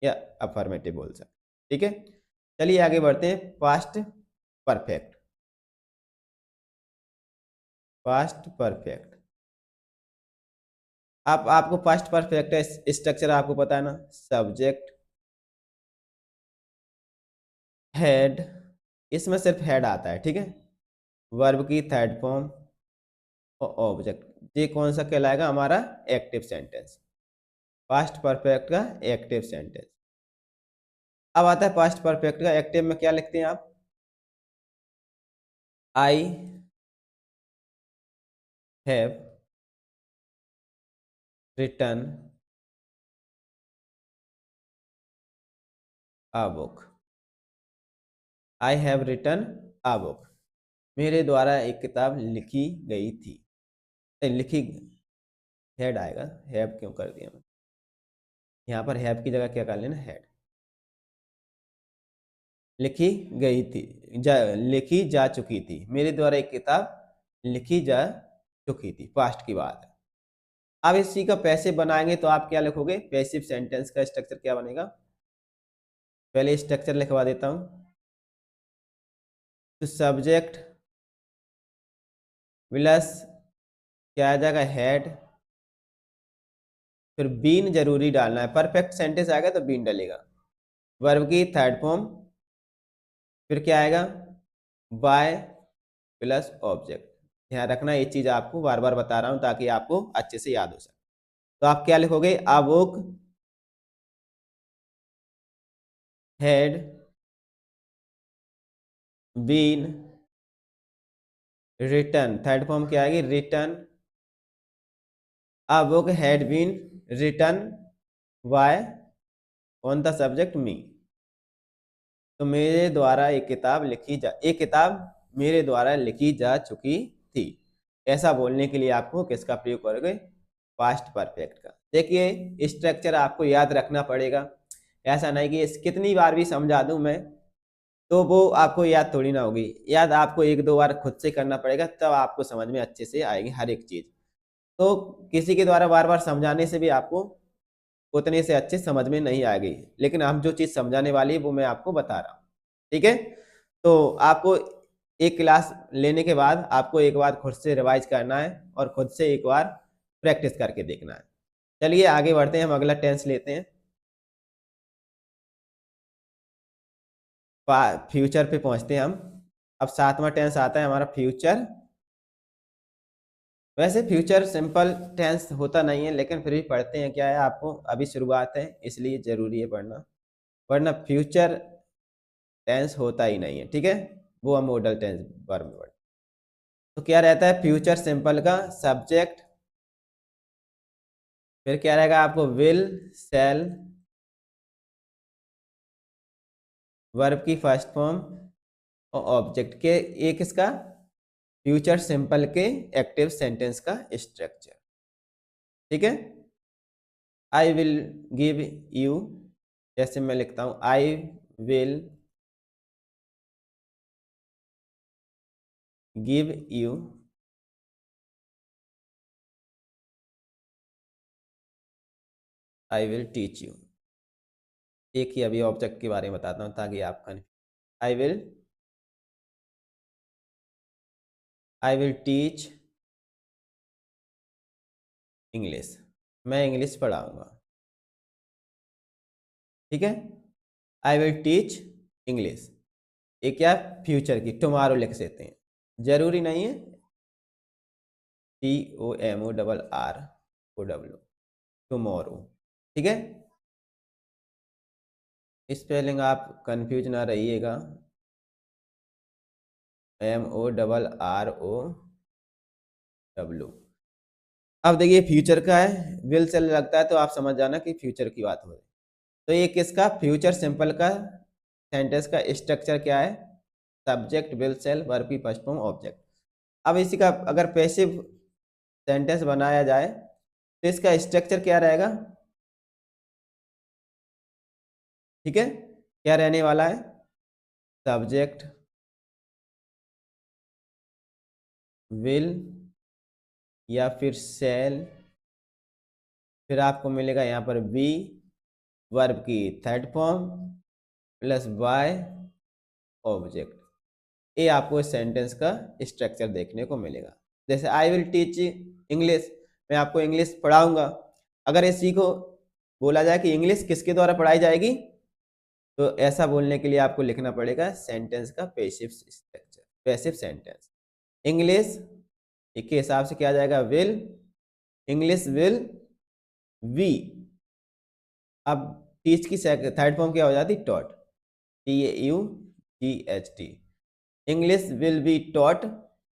या अफर्मेटिव बोल सकते। ठीक है, चलिए आगे बढ़ते हैं, पास्ट परफेक्ट। पास्ट परफेक्ट, आपको पास्ट परफेक्ट स्ट्रक्चर आपको पता है ना, सब्जेक्ट, हेड, इसमें सिर्फ हेड आता है, ठीक है। वर्ब की थर्ड फॉर्म और ऑब्जेक्ट, ये कौन सा कहलाएगा हमारा एक्टिव सेंटेंस, पास्ट परफेक्ट का एक्टिव सेंटेंस। अब आता है पास्ट परफेक्ट का एक्टिव में क्या लिखते हैं आप, I have written a book, I have written a book, मेरे द्वारा एक किताब लिखी गई थी। लिखी, हेड आएगा, हैव क्यों कर दिया मैं, यहाँ पर हैव की जगह क्या कर लेना, हेड। लिखी गई थी, लिखी जा चुकी थी, मेरे द्वारा एक किताब लिखी जा चुकी थी, पास्ट की बात है। अब इसी का पैसिव बनाएंगे तो आप क्या लिखोगे, पैसिव सेंटेंस का स्ट्रक्चर क्या बनेगा, पहले स्ट्रक्चर लिखवा देता हूं। तो सब्जेक्ट प्लस क्या आ जाएगा, हेड, फिर बीन जरूरी डालना है, परफेक्ट सेंटेंस आएगा तो बीन डलेगा। वर्ब की थर्ड फॉर्म, फिर क्या आएगा, बाय प्लस ऑब्जेक्ट। ध्यान रखना, ये चीज आपको बार बार बता रहा हूं ताकि आपको अच्छे से याद हो सके। तो आप क्या लिखोगे, a book had been written, third form क्या आएगी, written, a book had been written by on the subject me. तो मेरे द्वारा एक किताब मेरे द्वारा लिखी जा चुकी थी। ऐसा बोलने के लिए आपको किसका प्रयोग करोगे, पास्ट परफेक्ट का। देखिए स्ट्रक्चर आपको याद रखना पड़ेगा, ऐसा नहीं कि कितनी बार भी समझा दूं मैं तो वो आपको याद थोड़ी ना होगी, याद आपको एक दो बार खुद से करना पड़ेगा, तब आपको समझ में अच्छे से आएगी हर एक चीज। तो किसी के द्वारा बार बार समझाने से भी आपको उतने से अच्छे समझ में नहीं आएगी, लेकिन हम जो चीज समझाने वाली है वो मैं आपको बता रहा हूँ, ठीक है। तो आपको एक क्लास लेने के बाद आपको एक बार खुद से रिवाइज करना है और खुद से एक बार प्रैक्टिस करके देखना है। चलिए आगे बढ़ते हैं, हम अगला टेंस लेते हैं, फ्यूचर पे पहुंचते हैं हम। अब सातवां टेंस आता है हमारा फ्यूचर। वैसे फ्यूचर सिंपल टेंस होता नहीं है, लेकिन फिर भी पढ़ते हैं, क्या है आपको अभी शुरुआत है इसलिए जरूरी है पढ़ना, वरना फ्यूचर टेंस होता ही नहीं है, ठीक है। वो हम मॉडल टेंस बार में पढ़ते। तो क्या रहता है फ्यूचर सिंपल का सब्जेक्ट, फिर क्या रहेगा आपको विल शैल, वर्ब की फर्स्ट फॉर्म और ऑब्जेक्ट के, एक इसका फ्यूचर सिंपल के एक्टिव सेंटेंस का स्ट्रक्चर, ठीक है। आई विल गिव यू, जैसे मैं लिखता हूं I will give you I will teach you. एक ही अभी ऑब्जेक्ट के बारे में बताता हूं ताकि आप आई विल टीच इंग्लिश, मैं इंग्लिश पढ़ाऊंगा, ठीक है। आई विल टीच इंग्लिश, एक क्या फ्यूचर की टुमारो लिख सकते हैं, जरूरी नहीं है TOMORRO, टुमारो, ठीक है। स्पेलिंग आप कंफ्यूज ना रहिएगा, MORROW। अब देखिए फ्यूचर का है, विल से लगता है तो आप समझ जाना कि फ्यूचर की बात हो रही है। तो ये किसका फ्यूचर सिंपल का सेंटेंस का स्ट्रक्चर क्या है, सब्जेक्ट विल सेल वर्ब की फर्स्ट फॉर्म ऑब्जेक्ट। अब इसी का अगर पैसिव सेंटेंस बनाया जाए तो इसका स्ट्रक्चर क्या रहेगा, ठीक है, क्या रहने वाला है, सब्जेक्ट विल या फिर सेल, फिर आपको मिलेगा यहाँ पर बी, वर्ब की third form plus by object. ये आपको इस सेंटेंस का स्ट्रक्चर देखने को मिलेगा। जैसे आई विल टीच इंग्लिश, मैं आपको इंग्लिश पढ़ाऊंगा। अगर इसी को बोला जाए कि इंग्लिश किसके द्वारा पढ़ाई जाएगी, तो ऐसा बोलने के लिए आपको लिखना पड़ेगा सेंटेंस का passive structure, passive sentence. English के हिसाब से क्या आ जाएगा, विल, इंग्लिश विल वी। अब टीच की थर्ड फॉर्म क्या हो जाती, taught, TAUGHT। English will be taught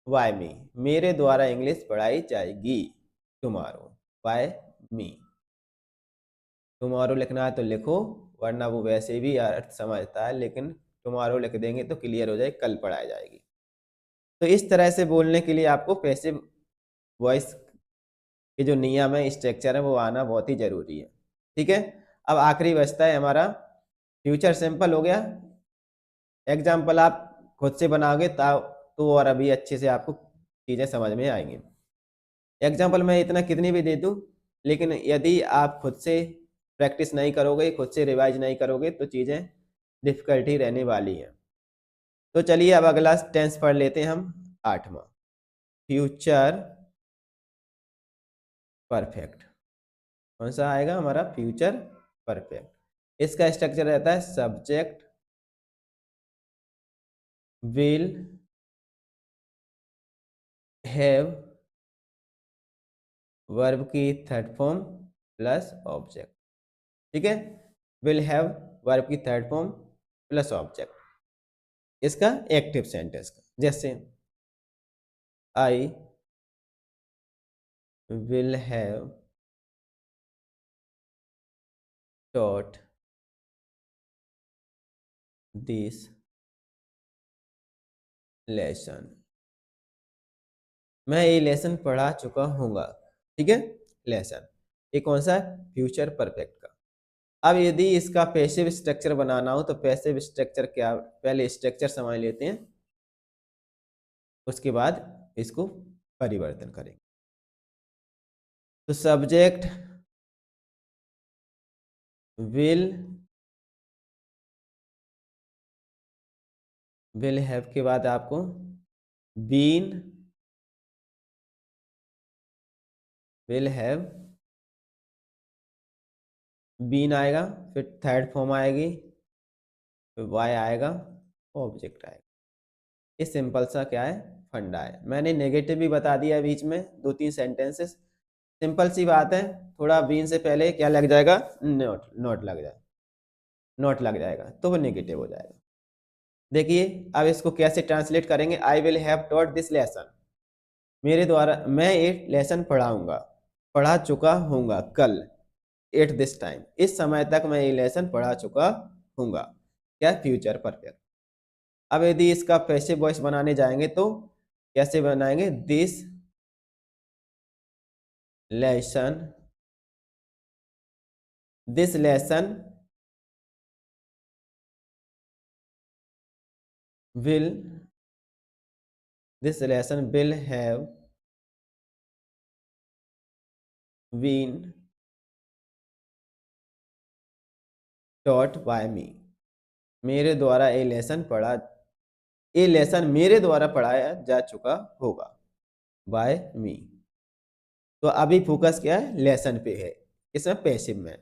by me, मेरे द्वारा इंग्लिश पढ़ाई जाएगी टुमारो, बाय मी। टुमारो लिखना है तो लिखो, वरना वो वैसे भी अर्थ समझता है, लेकिन टुमारो लिख देंगे तो क्लियर हो जाए, कल पढ़ाई जाएगी। तो इस तरह से बोलने के लिए आपको पैसिव वॉइस के जो नियम है, स्ट्रक्चर है, वो आना बहुत ही जरूरी है। ठीक है, अब आखिरी बचता है हमारा फ्यूचर सिंपल। हो गया, एग्जाम्पल आप खुद से बनाओगे तो और अभी अच्छे से आपको चीज़ें समझ में आएंगी। एग्जाम्पल मैं इतना कितनी भी दे दूँ, लेकिन यदि आप खुद से प्रैक्टिस नहीं करोगे, खुद से रिवाइज नहीं करोगे, तो चीज़ें डिफिकल्टी रहने वाली हैं। तो चलिए अब अगला टेंस पढ़ लेते हैं हम, 8वां, फ्यूचर परफेक्ट। कौन सा आएगा हमारा, फ्यूचर परफेक्ट। इसका स्ट्रक्चर रहता है सब्जेक्ट विल हैव, वर्ब की थर्ड फॉर्म प्लस ऑब्जेक्ट। ठीक है, विल हैव वर्ब की थर्ड फॉर्म प्लस ऑब्जेक्ट। इसका एक्टिव सेंटेंस का, जैसे I will have taught this lesson, मैं ये लेसन पढ़ा चुका हूँगा। ठीक है, लेसन, ये कौन सा है, फ्यूचर परफेक्ट का। अब यदि इसका पैसिव स्ट्रक्चर बनाना हो तो पैसिव स्ट्रक्चर क्या, पहले स्ट्रक्चर समझ लेते हैं, उसके बाद इसको परिवर्तन करेंगे। तो सब्जेक्ट विल हैव के बाद आपको बीन, विल हैव बीन आएगा, फिर थर्ड फॉर्म आएगी, फिर वाई आएगा, ऑब्जेक्ट आएगा। ये सिंपल सा क्या है, फंडा है। मैंने नेगेटिव भी बता दिया बीच में, 2-3 सेंटेंसेस, सिंपल सी बात है। थोड़ा बीन से पहले क्या लग जाएगा, नोट लग जाए, नोट लग जाएगा तो वो नेगेटिव हो जाएगा। देखिए अब इसको कैसे ट्रांसलेट करेंगे, I will have taught this lesson, मेरे द्वारा मैं एक लेसन पढ़ाऊंगा, पढ़ा चुका हूँगा कल, एट दिस टाइम, इस समय तक मैं ये लेसन पढ़ा चुका हूँगा, क्या, फ्यूचर परफेक्ट। अब यदि इसका पैसिव वॉइस बनाने जाएंगे तो कैसे बनाएंगे, this lesson will this lesson will have been taught by me, मेरे द्वारा ये लेसन मेरे द्वारा पढ़ाया जा चुका होगा, बाय मी। तो अभी फोकस क्या है, लेसन पे है, इसमें पैसिव में,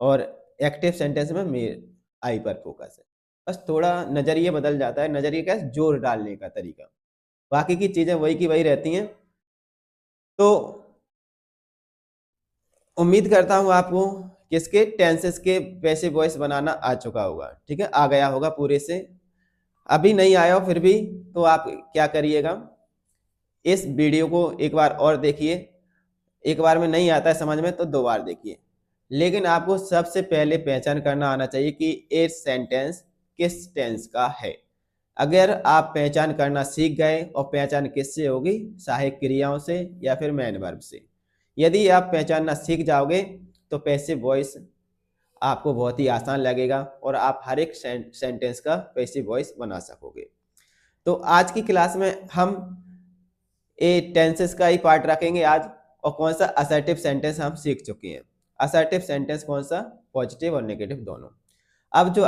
और एक्टिव सेंटेंस में मेरे आई पर फोकस है। बस थोड़ा नजरिया बदल जाता है, नजरिया क्या है, जोर डालने का तरीका, बाकी की चीजें वही की वही रहती हैं। तो उम्मीद करता हूं आपको किसके टेंसेस के पैसिव वॉइस बनाना आ चुका होगा। ठीक है, आ गया होगा पूरे से। अभी नहीं आया हो फिर भी तो आप क्या करिएगा, इस वीडियो को एक बार और देखिए, एक बार में नहीं आता है समझ में तो 2 बार देखिए, लेकिन आपको सबसे पहले पहचान करना आना चाहिए कि ये सेंटेंस किस टेंस का है। अगर आप पहचान करना सीख गए, और पहचान किससे होगी, सहायक क्रियाओं से या फिर मैन वर्ब से। यदि आप पहचानना सीख जाओगे तो पैसिव वॉइस आपको बहुत ही आसान लगेगा, और आप हर एक सेंटेंस का पैसिव वॉइस बना सकोगे। तो आज की क्लास में हम ए टेंसेस का ही पार्ट रखेंगे आज, और कौन सा असर्टिव सेंटेंस हम सीख चुके हैं। असर्टिव सेंटेंस कौन सा, पॉजिटिव और नेगेटिव दोनों। अब जो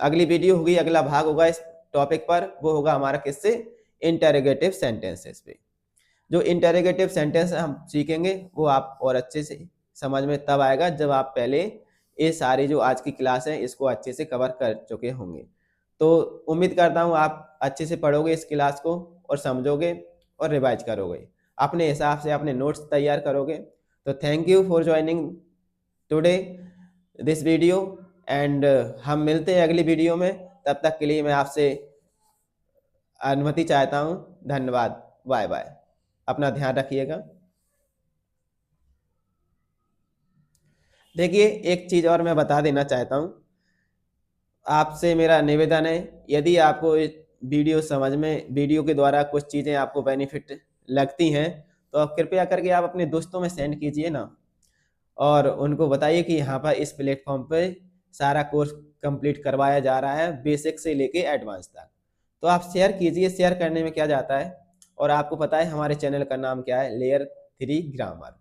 अगली वीडियो होगी, अगला भाग होगा इस टॉपिक पर, वो होगा हमारा किससे, इंटरोगेटिव सेंटेंसेस पे। जो इंटरोगेटिव सेंटेंस हम सीखेंगे वो आप और अच्छे से समझ में तब आएगा जब आप पहले ये सारी जो आज की क्लास है इसको अच्छे से कवर कर चुके होंगे। तो उम्मीद करता हूँ आप अच्छे से पढ़ोगे इस क्लास को और समझोगे और रिवाइज करोगे, अपने हिसाब से अपने नोट्स तैयार करोगे। तो thank you for joining today this video and हम मिलते हैं अगली वीडियो में। तब तक के लिए मैं आपसे अनुमति चाहता हूँ। धन्यवाद। Bye bye. अपना ध्यान रखिएगा। देखिए, एक चीज़ और मैं बता देना चाहता हूँ, आपसे मेरा निवेदन है, यदि आपको वीडियो समझ में, वीडियो के द्वारा कुछ चीज़ें आपको बेनिफिट लगती हैं तो आप कृपया करके आप अपने दोस्तों में सेंड कीजिए ना, और उनको बताइए कि यहाँ पर इस प्लेटफॉर्म पे सारा कोर्स कंप्लीट करवाया जा रहा है, बेसिक से लेके एडवांस तक। तो आप शेयर कीजिए, शेयर करने में क्या जाता है। और आपको पता है हमारे चैनल का नाम क्या है, लेयर 3 ग्रामर,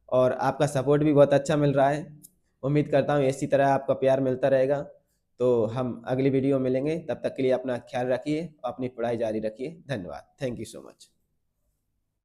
और आपका सपोर्ट भी बहुत अच्छा मिल रहा है। उम्मीद करता हूँ इसी तरह आपका प्यार मिलता रहेगा। तो हम अगली वीडियो में मिलेंगे, तब तक के लिए अपना ख्याल रखिए, अपनी पढ़ाई जारी रखिए। धन्यवाद। Thank you so much.